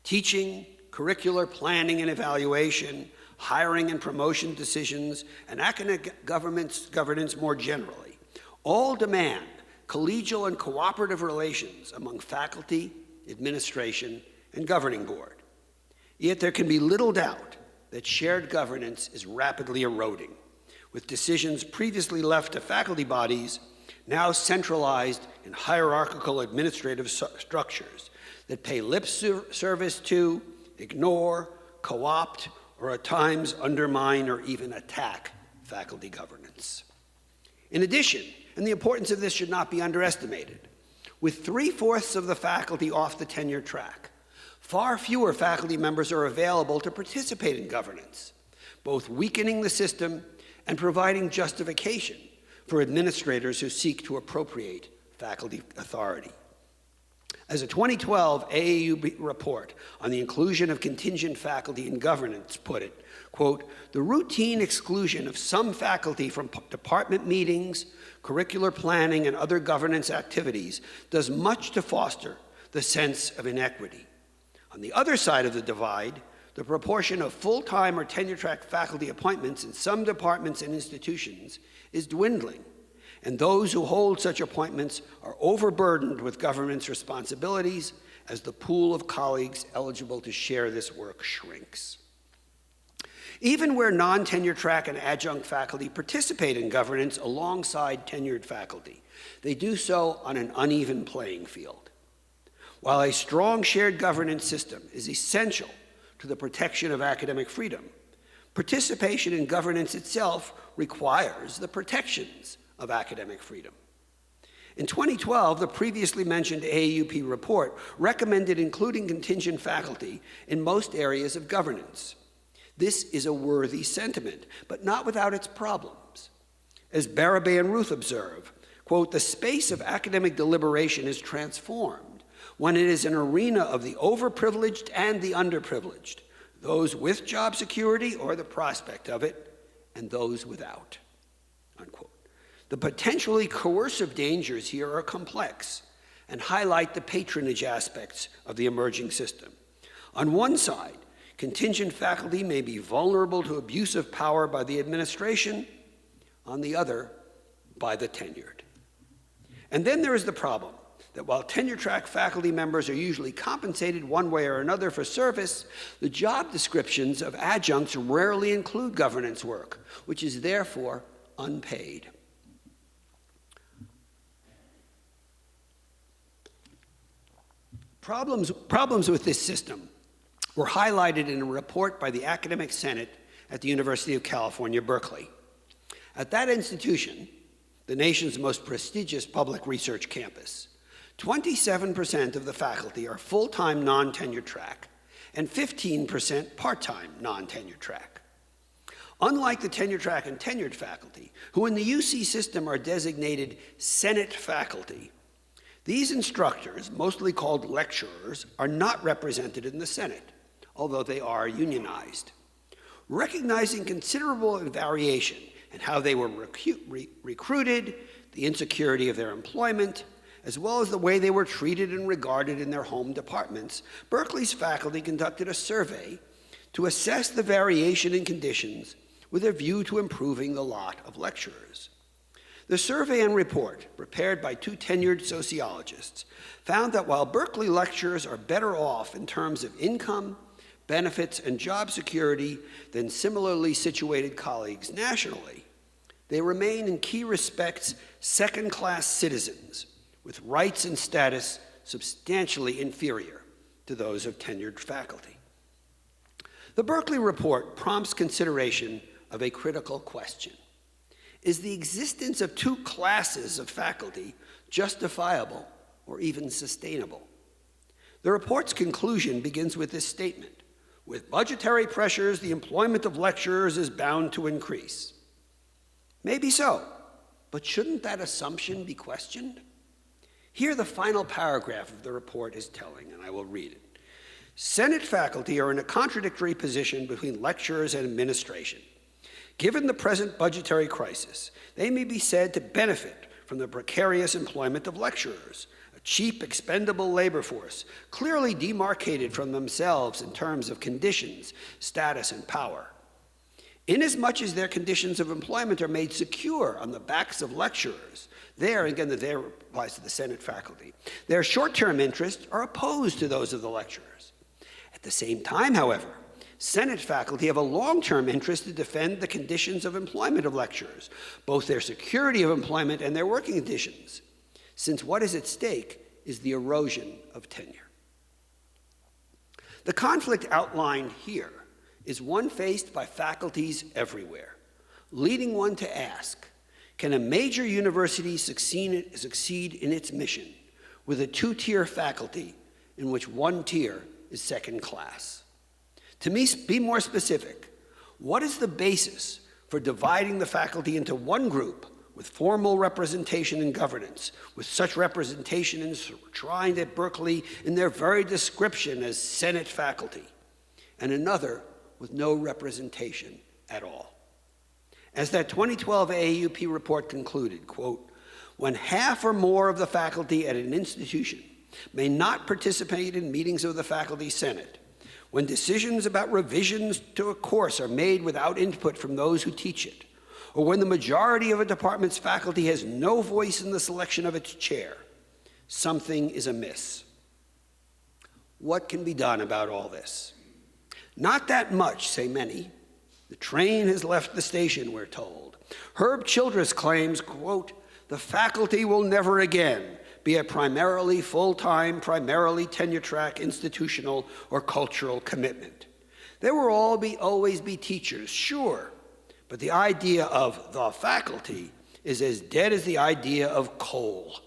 Teaching, curricular planning and evaluation, hiring and promotion decisions, and academic governance more generally all demand collegial and cooperative relations among faculty, administration, and governing board. Yet there can be little doubt that shared governance is rapidly eroding, with decisions previously left to faculty bodies now centralized in hierarchical administrative structures that pay lip service to, ignore, co-opt, or at times undermine or even attack faculty governance. In addition, and the importance of this should not be underestimated, with 3/4 of the faculty off the tenure track, far fewer faculty members are available to participate in governance, both weakening the system and providing justification for administrators who seek to appropriate faculty authority. As a 2012 AAU report on the inclusion of contingent faculty in governance put it, quote, "The routine exclusion of some faculty from department meetings, curricular planning, and other governance activities does much to foster the sense of inequity. On the other side of the divide, the proportion of full-time or tenure-track faculty appointments in some departments and institutions is dwindling, and those who hold such appointments are overburdened with government's responsibilities as the pool of colleagues eligible to share this work shrinks." Even where non-tenure track and adjunct faculty participate in governance alongside tenured faculty, they do so on an uneven playing field. While a strong shared governance system is essential to the protection of academic freedom, participation in governance itself requires the protections of academic freedom. In 2012, the previously mentioned AAUP report recommended including contingent faculty in most areas of governance. This is a worthy sentiment, but not without its problems. As Barabay and Ruth observe, quote, "The space of academic deliberation is transformed when it is an arena of the overprivileged and the underprivileged, those with job security or the prospect of it, and those without," unquote. The potentially coercive dangers here are complex and highlight the patronage aspects of the emerging system. On one side, contingent faculty may be vulnerable to abuse of power by the administration, on the other, by the tenured. And then there is the problem that while tenure-track faculty members are usually compensated one way or another for service, the job descriptions of adjuncts rarely include governance work, which is therefore unpaid. Problems with this system were highlighted in a report by the Academic Senate at the University of California, Berkeley. At that institution, the nation's most prestigious public research campus, 27% of the faculty are full-time non-tenure track and 15% part-time non-tenure track. Unlike the tenure track and tenured faculty, who in the UC system are designated Senate faculty, these instructors, mostly called lecturers, are not represented in the Senate, although they are unionized. Recognizing considerable variation in how they were recruited, the insecurity of their employment, as well as the way they were treated and regarded in their home departments, Berkeley's faculty conducted a survey to assess the variation in conditions with a view to improving the lot of lecturers. The survey and report, prepared by two tenured sociologists, found that while Berkeley lecturers are better off in terms of income, benefits, and job security than similarly situated colleagues nationally, they remain in key respects second-class citizens with rights and status substantially inferior to those of tenured faculty. The Berkeley report prompts consideration of a critical question. Is the existence of two classes of faculty justifiable or even sustainable? The report's conclusion begins with this statement: with budgetary pressures, the employment of lecturers is bound to increase. Maybe so, but shouldn't that assumption be questioned? Here the final paragraph of the report is telling, and I will read it. Senate faculty are in a contradictory position between lecturers and administration. Given the present budgetary crisis, they may be said to benefit from the precarious employment of lecturers, a cheap, expendable labor force, clearly demarcated from themselves in terms of conditions, status, and power. Inasmuch as their conditions of employment are made secure on the backs of lecturers, there, again, the there applies to the Senate faculty, their short-term interests are opposed to those of the lecturers. At the same time, however, Senate faculty have a long-term interest to defend the conditions of employment of lecturers, both their security of employment and their working conditions, since what is at stake is the erosion of tenure. The conflict outlined here is one faced by faculties everywhere, leading one to ask, can a major university succeed in its mission with a two-tier faculty in which one tier is second class? To be more specific, what is the basis for dividing the faculty into one group with formal representation and governance, with such representation enshrined at Berkeley in their very description as Senate faculty, and another with no representation at all? As that 2012 AAUP report concluded, quote, when half or more of the faculty at an institution may not participate in meetings of the faculty senate, when decisions about revisions to a course are made without input from those who teach it, or when the majority of a department's faculty has no voice in the selection of its chair, something is amiss. What can be done about all this? Not that much, say many. The train has left the station, we're told. Herb Childress claims, quote, the faculty will never again be a primarily full-time, primarily tenure-track institutional or cultural commitment. There will always be teachers, sure, but the idea of the faculty is as dead as the idea of coal.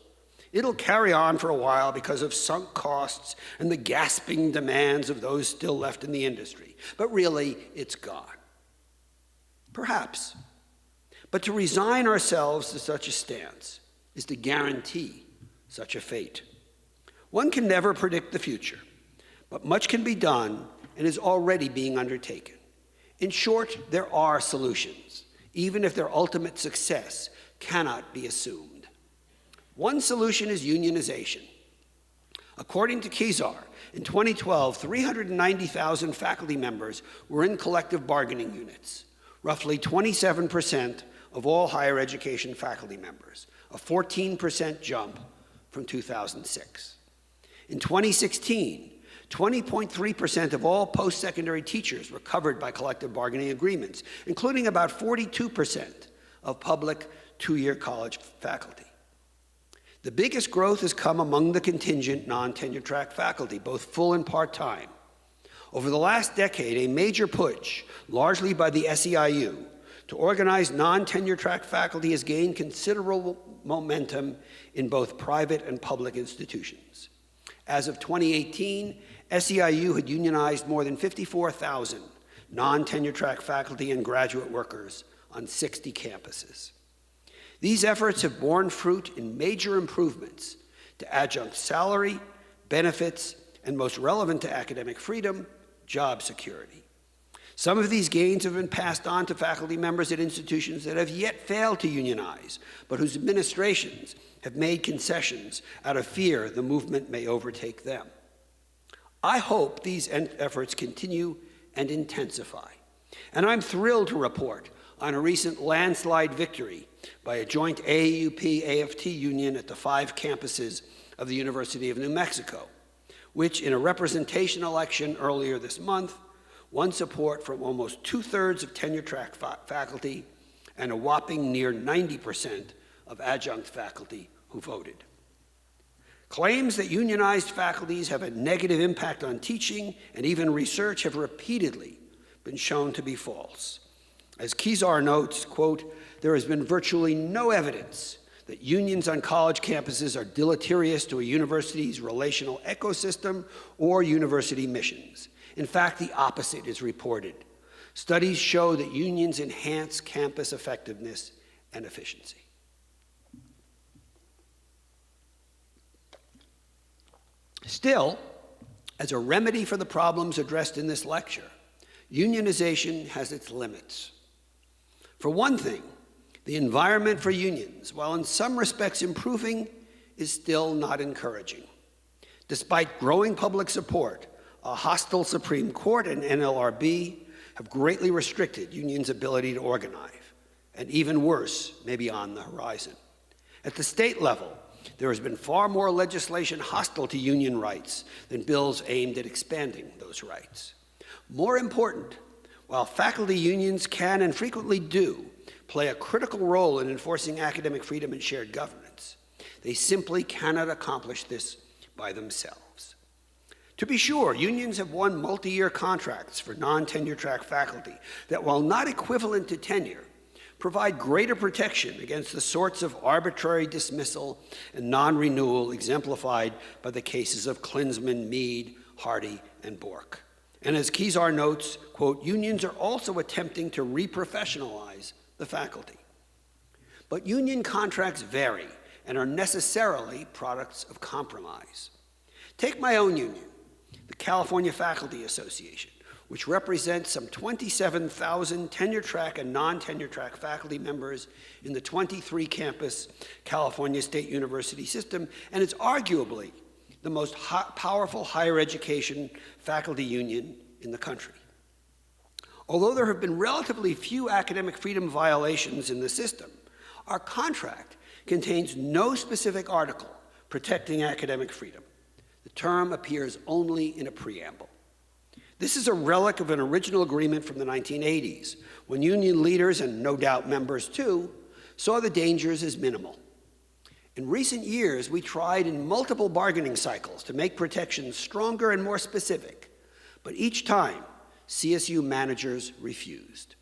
It'll carry on for a while because of sunk costs and the gasping demands of those still left in the industry. But really, it's gone. Perhaps. But to resign ourselves to such a stance is to guarantee such a fate. One can never predict the future, but much can be done and is already being undertaken. In short, there are solutions, even if their ultimate success cannot be assumed. One solution is unionization. According to Kezar, in 2012, 390,000 faculty members were in collective bargaining units, roughly 27% of all higher education faculty members, a 14% jump from 2006. In 2016, 20.3% of all post-secondary teachers were covered by collective bargaining agreements, including about 42% of public two-year college faculty. The biggest growth has come among the contingent non-tenure track faculty, both full and part-time. Over the last decade, a major push, largely by the SEIU, to organize non-tenure track faculty has gained considerable momentum in both private and public institutions. As of 2018, SEIU had unionized more than 54,000 non-tenure track faculty and graduate workers on 60 campuses. These efforts have borne fruit in major improvements to adjunct salary, benefits, and most relevant to academic freedom, job security. Some of these gains have been passed on to faculty members at institutions that have yet failed to unionize, but whose administrations have made concessions out of fear the movement may overtake them. I hope these efforts continue and intensify. And I'm thrilled to report on a recent landslide victory by a joint AAUP-AFT union at the 5 campuses of the University of New Mexico, which in a representation election earlier this month won support from almost 2/3 of tenure-track faculty and a whopping near 90% of adjunct faculty who voted. Claims that unionized faculties have a negative impact on teaching and even research have repeatedly been shown to be false. As Kezar notes, quote, there has been virtually no evidence that unions on college campuses are deleterious to a university's relational ecosystem or university missions. In fact, the opposite is reported. Studies show that unions enhance campus effectiveness and efficiency. Still, as a remedy for the problems addressed in this lecture, unionization has its limits. For one thing, the environment for unions, while in some respects improving, is still not encouraging. Despite growing public support, a hostile Supreme Court and NLRB have greatly restricted unions' ability to organize, and even worse may be on the horizon. At the state level, there has been far more legislation hostile to union rights than bills aimed at expanding those rights. More important, while faculty unions can and frequently do play a critical role in enforcing academic freedom and shared governance, they simply cannot accomplish this by themselves. To be sure, unions have won multi-year contracts for non-tenure track faculty that, while not equivalent to tenure, provide greater protection against the sorts of arbitrary dismissal and non-renewal exemplified by the cases of Klinsman, Mead, Hardy, and Bork. And as Kezar notes, quote, unions are also attempting to reprofessionalize the faculty. But union contracts vary and are necessarily products of compromise. Take my own union, the California Faculty Association, which represents some 27,000 tenure-track and non-tenure-track faculty members in the 23-campus California State University system, and is arguably the most powerful higher education faculty union in the country. Although there have been relatively few academic freedom violations in the system, our contract contains no specific article protecting academic freedom. The term appears only in a preamble. This is a relic of an original agreement from the 1980s, when union leaders, and no doubt members too, saw the dangers as minimal. In recent years, we tried in multiple bargaining cycles to make protections stronger and more specific, but each time, CSU managers refused.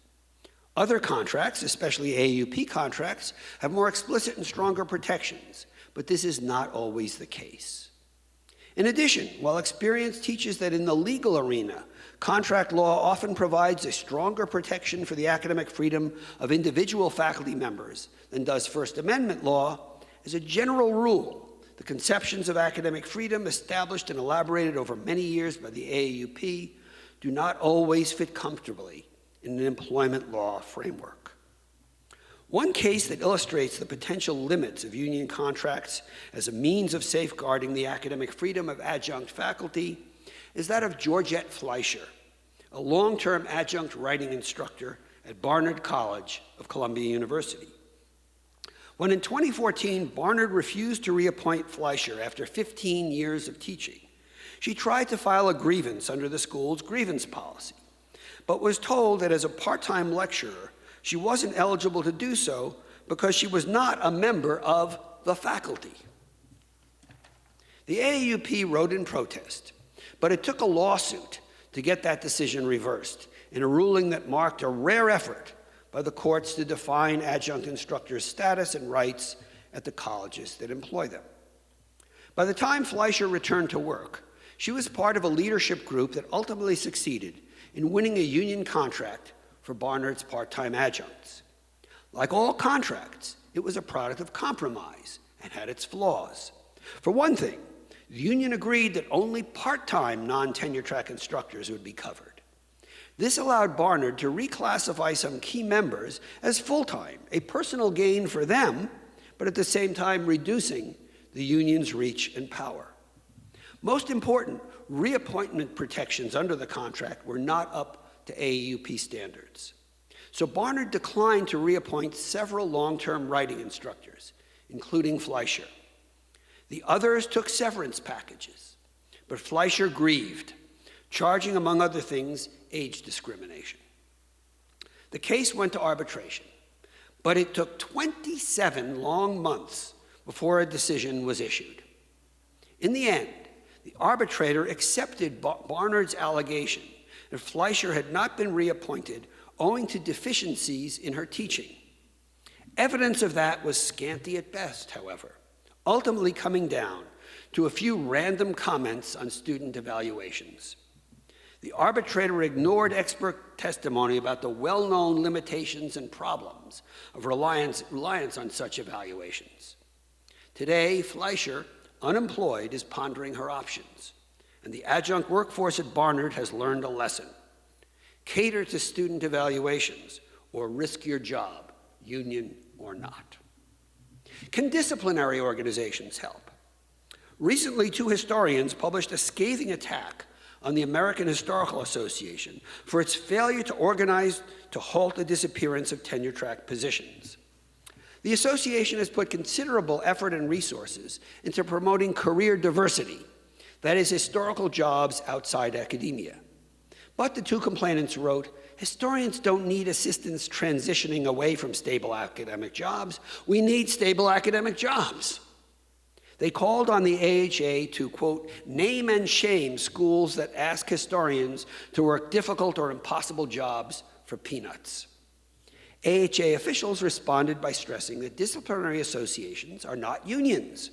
Other contracts, especially AAUP contracts, have more explicit and stronger protections, but this is not always the case. In addition, while experience teaches that in the legal arena, contract law often provides a stronger protection for the academic freedom of individual faculty members than does First Amendment law, as a general rule, the conceptions of academic freedom established and elaborated over many years by the AAUP do not always fit comfortably in an employment law framework. One case that illustrates the potential limits of union contracts as a means of safeguarding the academic freedom of adjunct faculty is that of Georgette Fleischer, a long-term adjunct writing instructor at Barnard College of Columbia University. When in 2014, Barnard refused to reappoint Fleischer after 15 years of teaching, she tried to file a grievance under the school's grievance policy, but was told that as a part-time lecturer, she wasn't eligible to do so because she was not a member of the faculty. The AAUP wrote in protest, but it took a lawsuit to get that decision reversed in a ruling that marked a rare effort by the courts to define adjunct instructors' status and rights at the colleges that employ them. By the time Fleischer returned to work, she was part of a leadership group that ultimately succeeded in winning a union contract for Barnard's part-time adjuncts. Like all contracts, it was a product of compromise and had its flaws. For one thing, the union agreed that only part-time non-tenure track instructors would be covered. This allowed Barnard to reclassify some key members as full-time, a personal gain for them, but at the same time reducing the union's reach and power. Most important, reappointment protections under the contract were not up to AAUP standards. So Barnard declined to reappoint several long-term writing instructors, including Fleischer. The others took severance packages, but Fleischer grieved, charging, among other things, age discrimination. The case went to arbitration, but it took 27 long months before a decision was issued. In the end, the arbitrator accepted Barnard's allegation that Fleischer had not been reappointed owing to deficiencies in her teaching. Evidence of that was scanty at best, however, ultimately coming down to a few random comments on student evaluations. The arbitrator ignored expert testimony about the well-known limitations and problems of reliance on such evaluations. Today, Fleischer, unemployed, is pondering her options, and the adjunct workforce at Barnard has learned a lesson. Cater to student evaluations or risk your job, union or not. Can disciplinary organizations help? Recently, two historians published a scathing attack on the American Historical Association for its failure to organize to halt the disappearance of tenure-track positions. The association has put considerable effort and resources into promoting career diversity, that is, historical jobs outside academia. But the two complainants wrote, historians don't need assistance transitioning away from stable academic jobs. We need stable academic jobs. They called on the AHA to, quote, name and shame schools that ask historians to work difficult or impossible jobs for peanuts. AHA officials responded by stressing that disciplinary associations are not unions.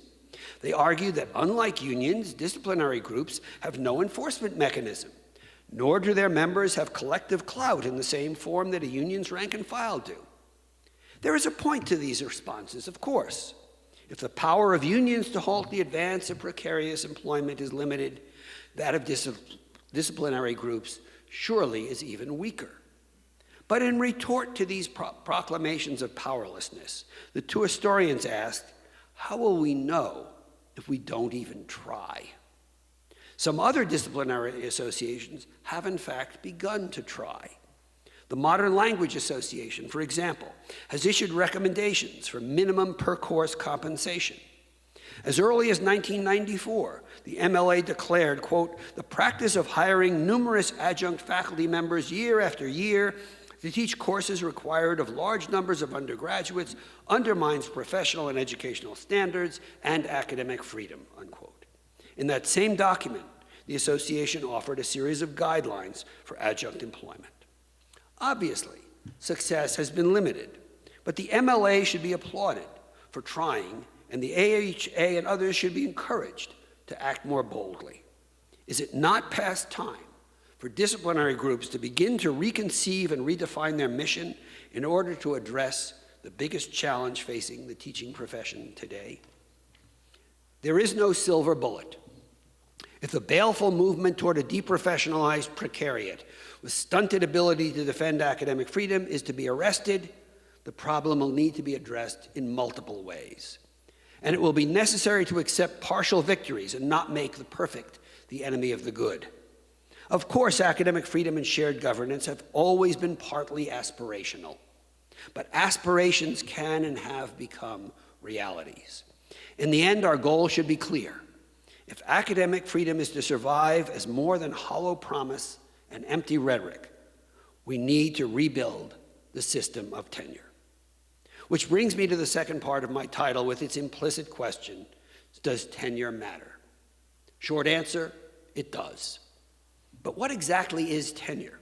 They argued that unlike unions, disciplinary groups have no enforcement mechanism, nor do their members have collective clout in the same form that a union's rank and file do. There is a point to these responses, of course. If the power of unions to halt the advance of precarious employment is limited, that of disciplinary groups surely is even weaker. But in retort to these proclamations of powerlessness, the two historians asked, how will we know if we don't even try? Some other disciplinary associations have in fact begun to try. The Modern Language Association, for example, has issued recommendations for minimum per-course compensation. As early as 1994, the MLA declared, quote, the practice of hiring numerous adjunct faculty members year after year to teach courses required of large numbers of undergraduates undermines professional and educational standards and academic freedom, unquote. In that same document, the association offered a series of guidelines for adjunct employment. Obviously, success has been limited, but the MLA should be applauded for trying, and the AHA and others should be encouraged to act more boldly. Is it not past time for disciplinary groups to begin to reconceive and redefine their mission in order to address the biggest challenge facing the teaching profession today? There is no silver bullet. If the baleful movement toward a deprofessionalized precariat with stunted ability to defend academic freedom is to be arrested, the problem will need to be addressed in multiple ways. And it will be necessary to accept partial victories and not make the perfect the enemy of the good. Of course, academic freedom and shared governance have always been partly aspirational, but aspirations can and have become realities. In the end, our goal should be clear. If academic freedom is to survive as more than hollow promise and empty rhetoric, we need to rebuild the system of tenure. Which brings me to the second part of my title with its implicit question, does tenure matter? Short answer, it does. But what exactly is tenure?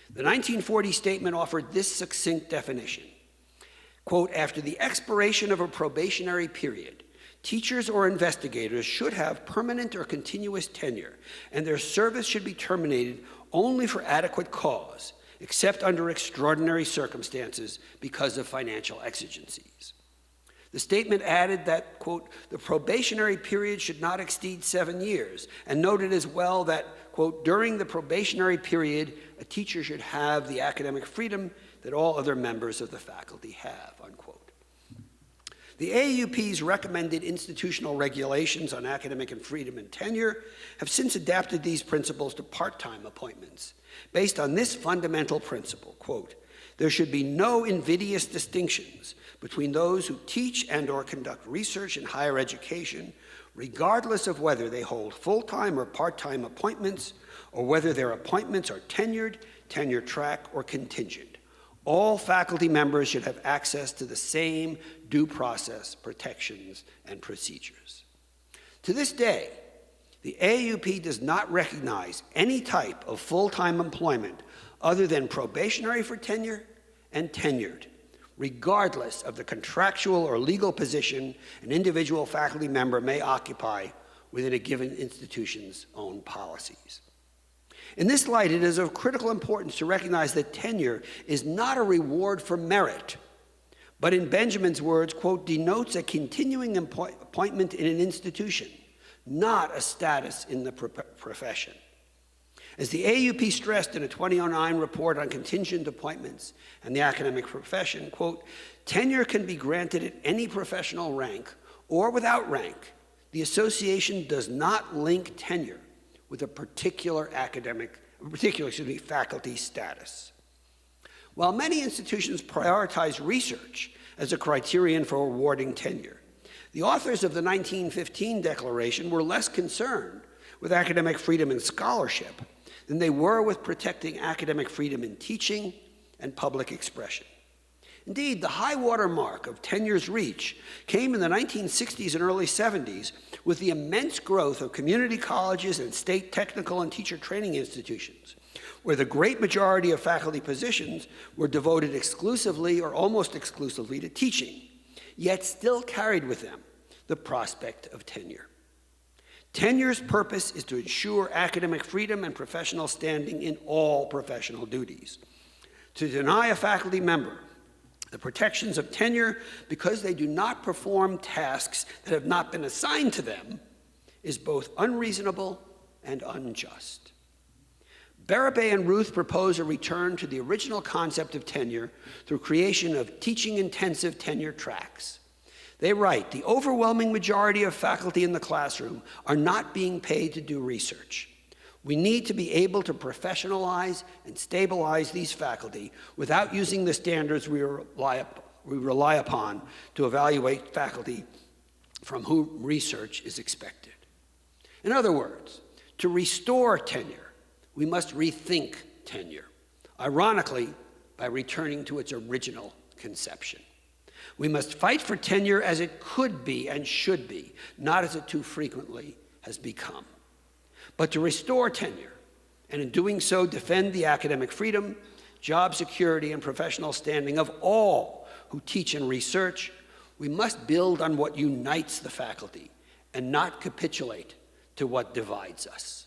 The 1940 statement offered this succinct definition. Quote, after the expiration of a probationary period, teachers or investigators should have permanent or continuous tenure, and their service should be terminated only for adequate cause, except under extraordinary circumstances because of financial exigencies. The statement added that, quote, the probationary period should not exceed 7 years, and noted as well that, quote, during the probationary period, a teacher should have the academic freedom that all other members of the faculty have, unquote. The AAUP's recommended institutional regulations on academic and freedom and tenure have since adapted these principles to part-time appointments based on this fundamental principle, quote, there should be no invidious distinctions between those who teach and or conduct research in higher education, regardless of whether they hold full-time or part-time appointments or whether their appointments are tenured, tenure track, or contingent. All faculty members should have access to the same due process, protections, and procedures. To this day, the AAUP does not recognize any type of full-time employment other than probationary for tenure and tenured, regardless of the contractual or legal position an individual faculty member may occupy within a given institution's own policies. In this light, it is of critical importance to recognize that tenure is not a reward for merit, but in Benjamin's words, quote, denotes a continuing appointment in an institution, not a status in the profession. As the AUP stressed in a 2009 report on contingent appointments and the academic profession, quote, tenure can be granted at any professional rank or without rank. The association does not link tenure with a particular faculty status. While many institutions prioritize research as a criterion for awarding tenure, the authors of the 1915 Declaration were less concerned with academic freedom and scholarship than they were with protecting academic freedom in teaching and public expression. Indeed, the high water mark of tenure's reach came in the 1960s and early 70s with the immense growth of community colleges and state technical and teacher training institutions, where the great majority of faculty positions were devoted exclusively or almost exclusively to teaching, yet still carried with them the prospect of tenure. Tenure's purpose is to ensure academic freedom and professional standing in all professional duties. To deny a faculty member the protections of tenure because they do not perform tasks that have not been assigned to them is both unreasonable and unjust. Barabay and Ruth propose a return to the original concept of tenure through creation of teaching-intensive tenure tracks. They write, the overwhelming majority of faculty in the classroom are not being paid to do research. We need to be able to professionalize and stabilize these faculty without using the standards we rely upon to evaluate faculty from whom research is expected. In other words, to restore tenure, we must rethink tenure, ironically, by returning to its original conception. We must fight for tenure as it could be and should be, not as it too frequently has become. But to restore tenure, and in doing so defend the academic freedom, job security, and professional standing of all who teach and research, we must build on what unites the faculty and not capitulate to what divides us.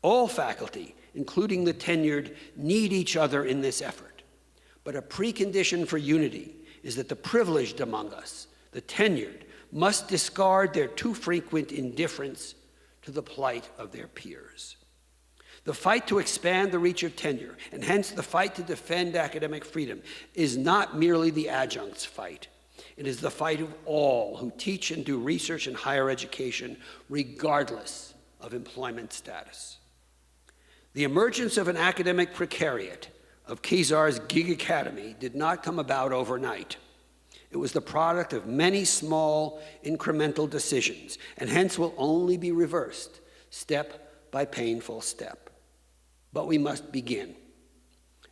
All faculty, including the tenured, need each other in this effort. But a precondition for unity is that the privileged among us, the tenured, must discard their too frequent indifference to the plight of their peers. The fight to expand the reach of tenure, and hence the fight to defend academic freedom, is not merely the adjunct's fight. It is the fight of all who teach and do research in higher education, regardless of employment status. The emergence of an academic precariat, of Kezar's gig academy, did not come about overnight. It was the product of many small, incremental decisions, and hence will only be reversed step by painful step. But we must begin.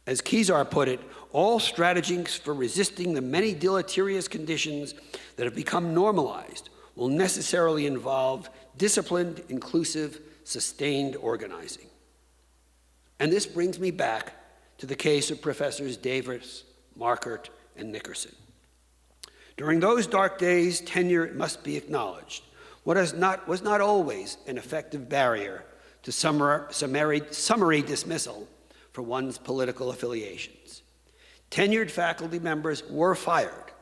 As Kezar put it, all strategies for resisting the many deleterious conditions that have become normalized will necessarily involve disciplined, inclusive, sustained organizing. And this brings me back to the case of Professors Davis, Markert, and Nickerson. During those dark days, tenure, it must be acknowledged, was not always an effective barrier to summary dismissal for one's political affiliations. Tenured faculty members were fired,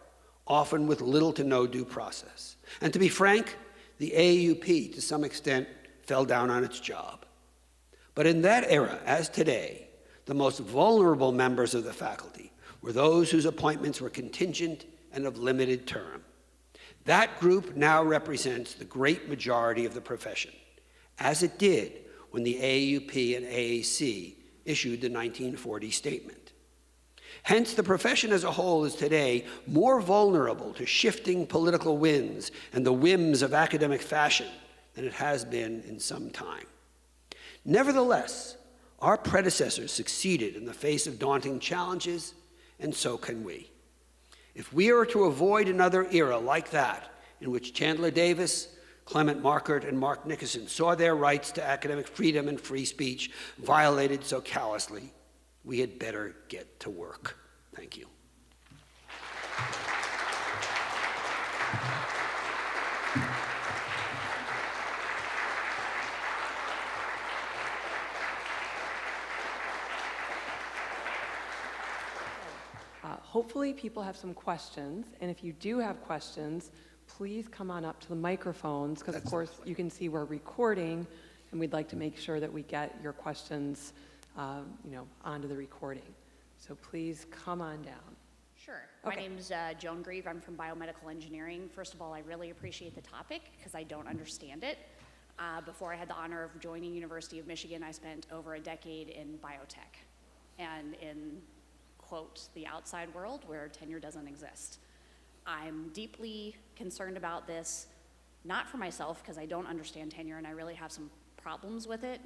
often with little to no due process. And to be frank, the AAUP, to some extent, fell down on its job. But in that era, as today, the most vulnerable members of the faculty were those whose appointments were contingent and of limited term. That group now represents the great majority of the profession, as it did when the AAUP and AAC issued the 1940 statement. Hence, the profession as a whole is today more vulnerable to shifting political winds and the whims of academic fashion than it has been in some time. Nevertheless, our predecessors succeeded in the face of daunting challenges, and so can we. If we are to avoid another era like that, in which Chandler Davis, Clement Markert, and Mark Nickerson saw their rights to academic freedom and free speech violated so callously, we had better get to work. Thank you. Hopefully people have some questions, and if you do have questions, please come on up to the microphones, because of course you can see we're recording, and we'd like to make sure that we get your questions onto the recording. So please come on down. Sure. Okay. My name's Joan Grieve. I'm from biomedical engineering. First of all, I really appreciate the topic because I don't understand it. Before I had the honor of joining University of Michigan, I spent over a decade in biotech and in, quote, the outside world where tenure doesn't exist. I'm deeply concerned about this, not for myself because I don't understand tenure and I really have some problems with it.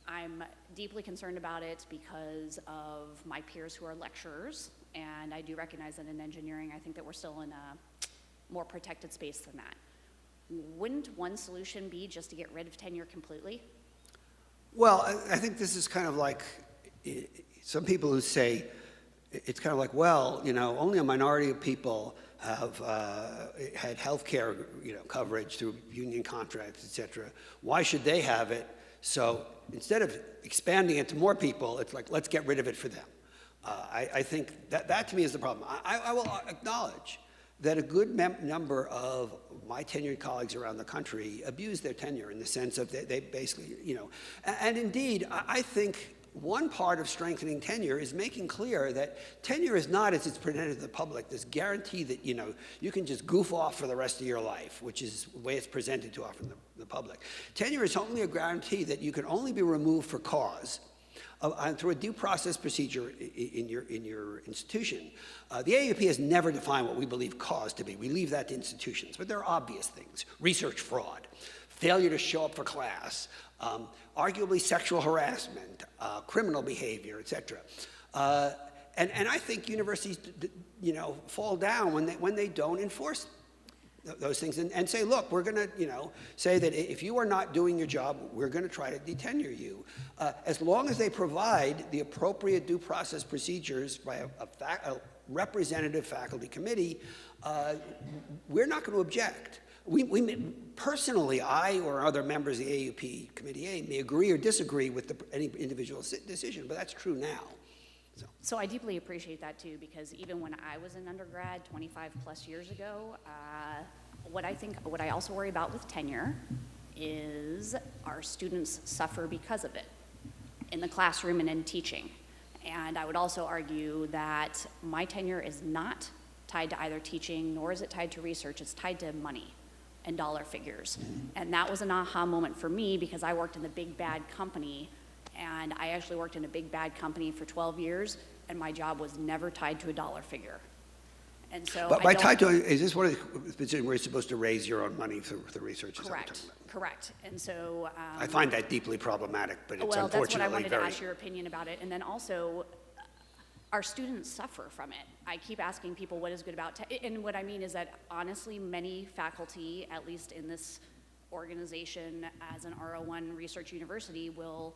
I'm deeply concerned about it because of my peers who are lecturers, and I do recognize that in engineering, I think that we're still in a more protected space than that. Wouldn't one solution be just to get rid of tenure completely? Well, I think this is kind of like some people who say, it's kind of like, well, only a minority of people have had health care coverage through union contracts, et cetera. Why should they have it? So instead of expanding it to more people, it's like, let's get rid of it for them. I think that to me is the problem. I will acknowledge that a good number of my tenured colleagues around the country abuse their tenure in the sense of they basically, and indeed, I think one part of strengthening tenure is making clear that tenure is not, as it's presented to the public, this guarantee that, you can just goof off for the rest of your life, which is the way it's presented to often the public. Tenure is only a guarantee that you can only be removed for cause through a due process procedure in your institution. The AAUP has never defined what we believe cause to be. We leave that to institutions, but there are obvious things. Research fraud, failure to show up for class, arguably sexual harassment, criminal behavior, et cetera. And I think universities, fall down when they don't enforce those things and say, look, we're going to, say that if you are not doing your job, we're going to try to detenure you. As long as they provide the appropriate due process procedures by a representative faculty committee, we're not going to object. Personally, I or other members of the AUP Committee A may agree or disagree with any individual decision, but that's true now. So I deeply appreciate that too, because even when I was an undergrad 25 plus years ago, what I also worry about with tenure is our students suffer because of it in the classroom and in teaching. And I would also argue that my tenure is not tied to either teaching, nor is it tied to research. It's tied to money and dollar figures. And that was an aha moment for me because I worked in the big bad company, and I actually worked in a big bad company for 12 years, and my job was never tied to a dollar figure. And so but by tied to, is this one of the positions where you're supposed to raise your own money for the research? Correct. And so I find that deeply problematic, but it's well, unfortunately that's what I wanted to ask your opinion about it. And then also, our students suffer from it. I keep asking people what is good about and what I mean is that honestly, many faculty, at least in this organization as an R01 research university, will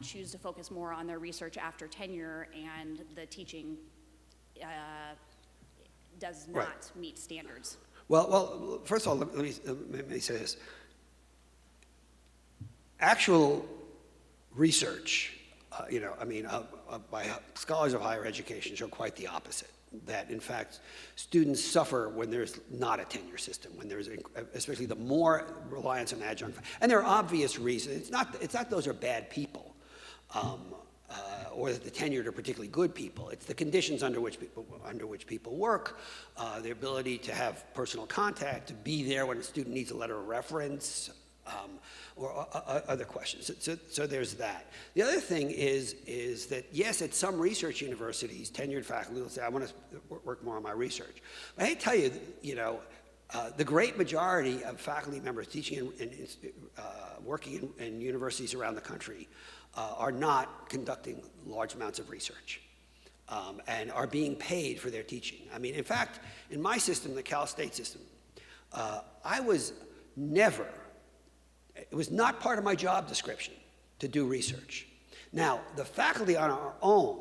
choose to focus more on their research after tenure, and the teaching does not meet standards. Well, first of all, let me say this. Actual research, by scholars of higher education show quite the opposite. That, in fact, students suffer when there's not a tenure system, when there's, especially the more reliance on adjunct. And there are obvious reasons. It's not those are bad people, or that the tenured are particularly good people. It's the conditions under which people work, the ability to have personal contact, to be there when a student needs a letter of reference, or other questions. So there's that. The other thing is that, yes, at some research universities, tenured faculty will say, I want to work more on my research. But I hate to tell you, the great majority of faculty members teaching and working in universities around the country are not conducting large amounts of research and are being paid for their teaching. I mean, in fact, in my system, the Cal State system, I was never, it was not part of my job description to do research. Now, the faculty on our own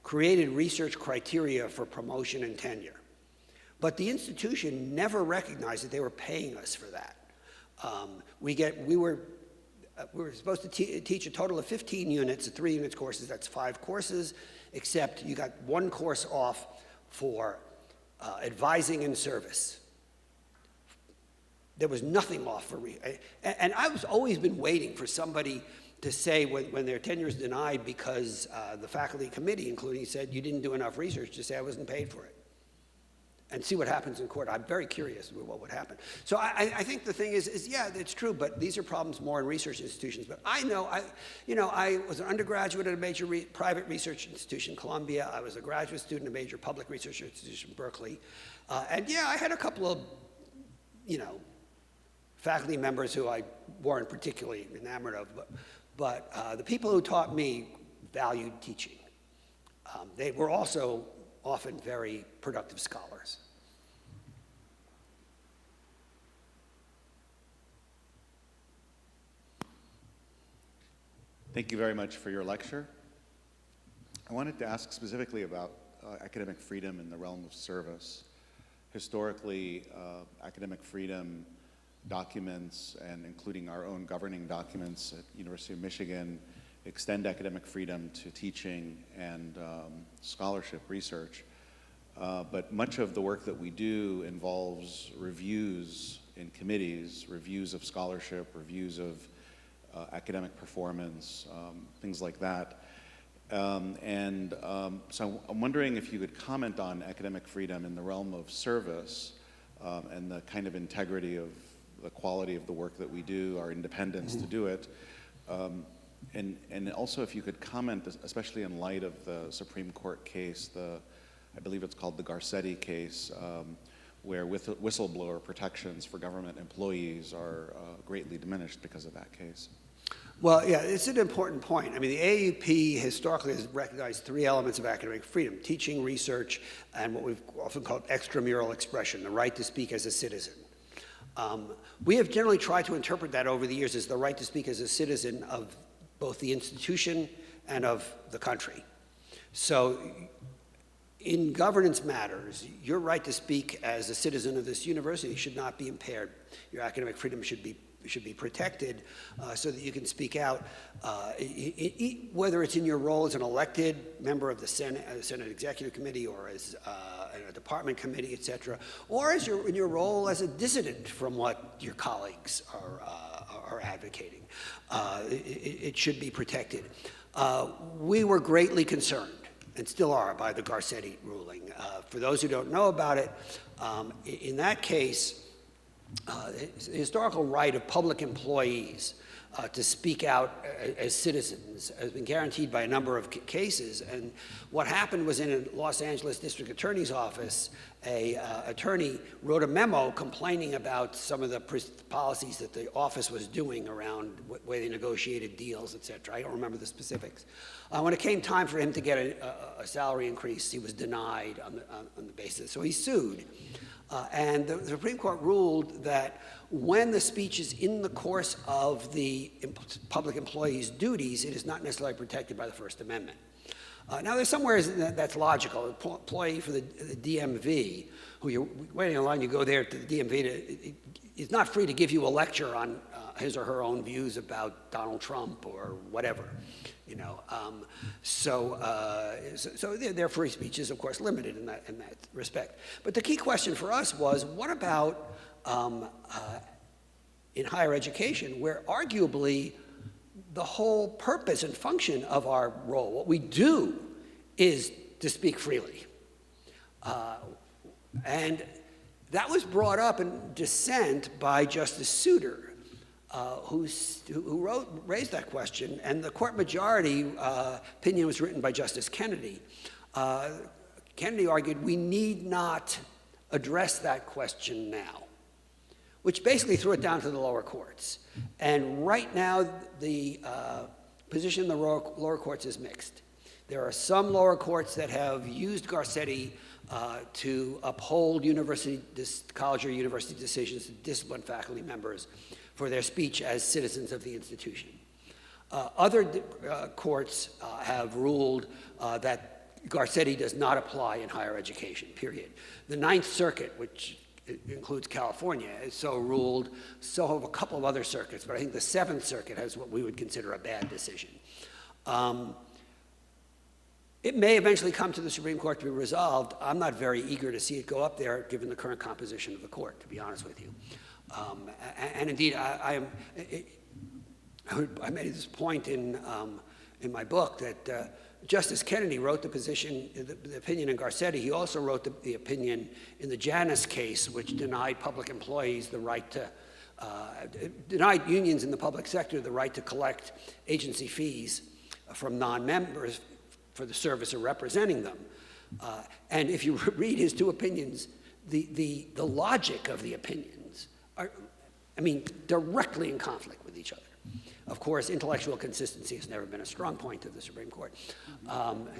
created research criteria for promotion and tenure, but the institution never recognized that they were paying us for that. We were supposed to teach a total of 15 units, 3 units courses, that's 5 courses, except you got 1 course off for advising and service. There was nothing off for and I've always been waiting for somebody to say when their tenure is denied because the faculty committee, including, said you didn't do enough research, to say I wasn't paid for it. and see what happens in court. I'm very curious what would happen. So I think the thing is, yeah, it's true, but these are problems more in research institutions. But I know, I was an undergraduate at a major private research institution, Columbia. I was a graduate student at a major public research institution, Berkeley. And yeah, I had a couple of, faculty members who I weren't particularly enamored of, but the people who taught me valued teaching. They were also often very productive scholars. Thank you very much for your lecture. I wanted to ask specifically about academic freedom in the realm of service. Historically, academic freedom documents, and including our own governing documents at University of Michigan, extend academic freedom to teaching and scholarship research. But much of the work that we do involves reviews in committees, reviews of scholarship, reviews of academic performance, things like that. So I'm wondering if you could comment on academic freedom in the realm of service and the kind of integrity of the quality of the work that we do, our independence to do it. And also if you could comment, especially in light of the Supreme Court case, I believe it's called the Garcetti case, where whistleblower protections for government employees are greatly diminished because of that case. Well, yeah, it's an important point. I mean, the AAUP historically has recognized three elements of academic freedom: teaching, research, and what we've often called extramural expression, the right to speak as a citizen. We have generally tried to interpret that over the years as the right to speak as a citizen of both the institution and of the country. So in governance matters, your right to speak as a citizen of this university should not be impaired. Your academic freedom should be protected so that you can speak out, whether it's in your role as an elected member of the Senate Executive Committee, or as a department committee, et cetera, or as in your role as a dissident from what your colleagues are advocating. It should be protected. We were greatly concerned, and still are, by the Garcetti ruling. For those who don't know about it, in that case, the historical right of public employees to speak out as citizens has been guaranteed by a number of cases. And what happened was, in a Los Angeles District Attorney's office, an attorney wrote a memo complaining about some of the policies that the office was doing around the way they negotiated deals, et cetera. I don't remember the specifics. When it came time for him to get a salary increase, he was denied on the basis. So he sued. And the Supreme Court ruled that when the speech is in the course of the public employee's duties, it is not necessarily protected by the First Amendment. Now, there's somewhere that's logical. An employee for the DMV, who you're waiting in line, you go there to the DMV, is not free to give you a lecture on his or her own views about Donald Trump or whatever. So their free speech is, of course, limited in that respect. But the key question for us was, what about in higher education, where arguably the whole purpose and function of our role, what we do, is to speak freely. And that was brought up in dissent by Justice Souter, who raised that question, and the court majority opinion was written by Justice Kennedy. Kennedy argued we need not address that question now, which basically threw it down to the lower courts. And right now, the position in the lower courts is mixed. There are some lower courts that have used Garcetti to uphold college or university decisions to discipline faculty members for their speech as citizens of the institution. Other courts have ruled that Garcetti does not apply in higher education, period. The Ninth Circuit, which includes California, has so ruled. So have a couple of other circuits, but I think the Seventh Circuit has what we would consider a bad decision. It may eventually come to the Supreme Court to be resolved. I'm not very eager to see it go up there, given the current composition of the court, to be honest with you. And indeed, I made this point in my book that Justice Kennedy wrote the opinion in Garcetti. He also wrote the opinion in the Janus case, which denied public employees the right to, denied unions in the public sector the right to collect agency fees from non-members for the service of representing them. And if you read his two opinions, the logic of the opinions are, I mean, directly in conflict with each other. Of course, intellectual consistency has never been a strong point of the Supreme Court.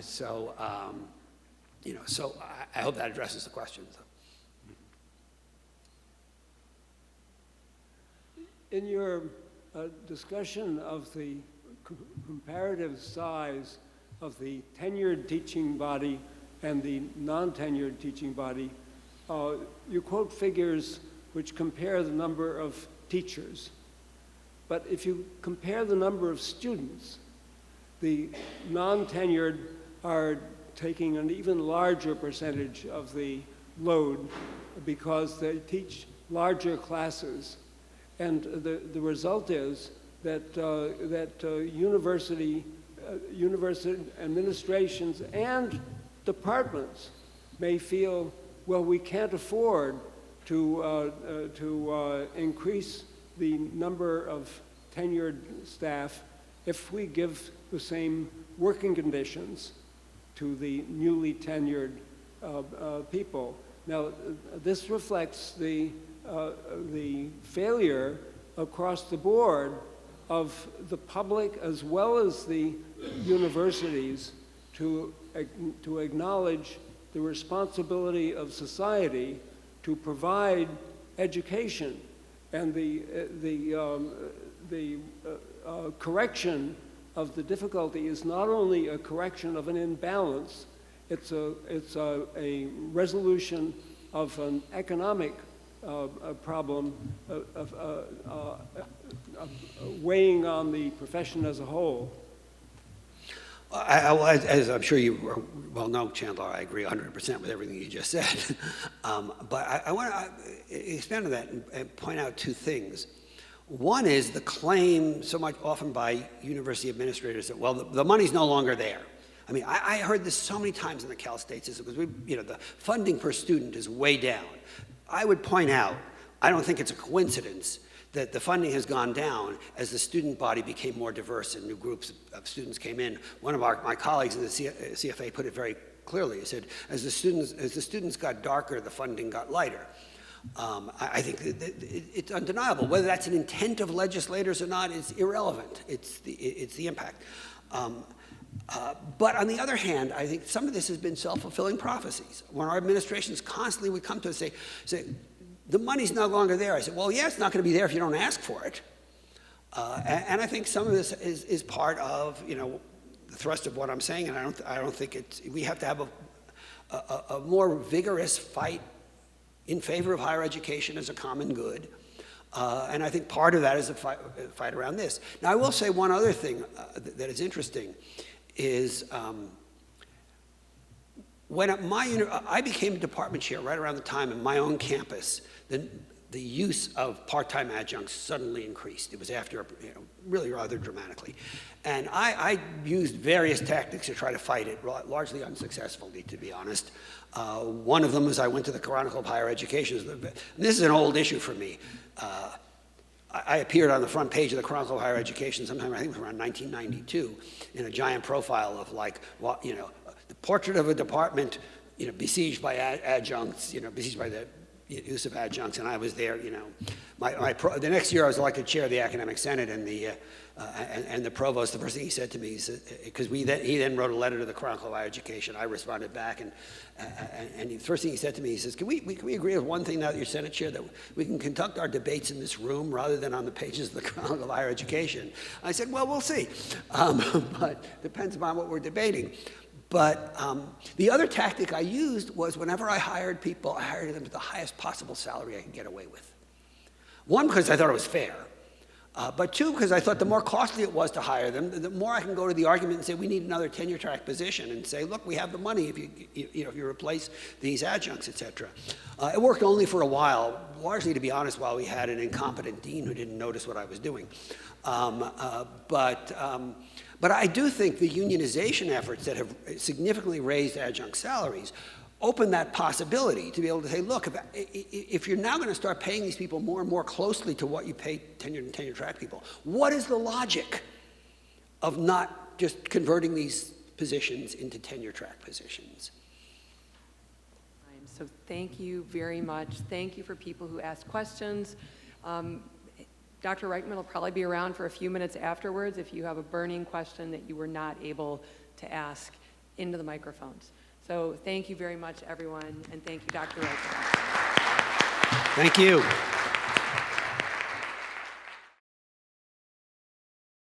So I hope that addresses the question. In your discussion of the comparative size of the tenured teaching body and the non-tenured teaching body, you quote figures which compare the number of teachers. But if you compare the number of students, the non-tenured are taking an even larger percentage of the load because they teach larger classes. And the result is that, university administrations and departments may feel, well, we can't afford to increase the number of tenured staff if we give the same working conditions to the newly tenured people. Now, this reflects the failure across the board of the public as well as the universities to acknowledge the responsibility of society to provide education. And the correction of the difficulty is not only a correction of an imbalance, it's a resolution of an economic problem of weighing on the profession as a whole. As I'm sure you well know, Chandler, I agree 100% with everything you just said. But I want to expand on that and point out two things. One is the claim so much often by university administrators that, well, the money's no longer there. I mean, I heard this so many times in the Cal State system because the funding per student is way down. I would point out, I don't think it's a coincidence that the funding has gone down as the student body became more diverse and new groups of students came in. One of my colleagues in the CFA put it very clearly. He said, as the students got darker, the funding got lighter. I think it's undeniable. Whether that's an intent of legislators or not is irrelevant. It's the impact. But on the other hand, I think some of this has been self-fulfilling prophecies. When our administrations constantly would come to us and say, the money's no longer there. I said, well, yeah, it's not going to be there if you don't ask for it. And I think some of this is part of, the thrust of what I'm saying, and I don't think we have to have a more vigorous fight in favor of higher education as a common good. And I think part of that is a fight around this. Now, I will say one other thing that is interesting is when I became a department chair right around the time in my own campus, the use of part-time adjuncts suddenly increased. It was after, really rather dramatically. And I used various tactics to try to fight it, largely unsuccessfully, to be honest. One of them was I went to the Chronicle of Higher Education. This is an old issue for me. I appeared on the front page of the Chronicle of Higher Education sometime, I think it was around 1992, in a giant profile of the portrait of a department, besieged by adjuncts, besieged by the use of adjuncts, and I was there, the next year I was elected chair of the Academic Senate, and the provost, the first thing he said to me, because he then wrote a letter to the Chronicle of Higher Education, I responded back, and the first thing he said to me, he says, can we agree on one thing now that you're Senate chair, that we can conduct our debates in this room rather than on the pages of the Chronicle of Higher Education? I said, well, we'll see, but depends upon what we're debating. But the other tactic I used was whenever I hired people, I hired them at the highest possible salary I could get away with. One, because I thought it was fair. But two, because I thought the more costly it was to hire them, the more I can go to the argument and say we need another tenure track position, and say, look, we have the money if if you replace these adjuncts, et cetera. It worked only for a while, largely, to be honest, while we had an incompetent dean who didn't notice what I was doing. But I do think the unionization efforts that have significantly raised adjunct salaries open that possibility to be able to say, look, if you're now going to start paying these people more and more closely to what you pay tenured and tenure track people, what is the logic of not just converting these positions into tenure track positions? So thank you very much. Thank you for people who asked questions. Dr. Reichman will probably be around for a few minutes afterwards if you have a burning question that you were not able to ask into the microphones. So thank you very much, everyone, and thank you, Dr. Reichman. Thank you.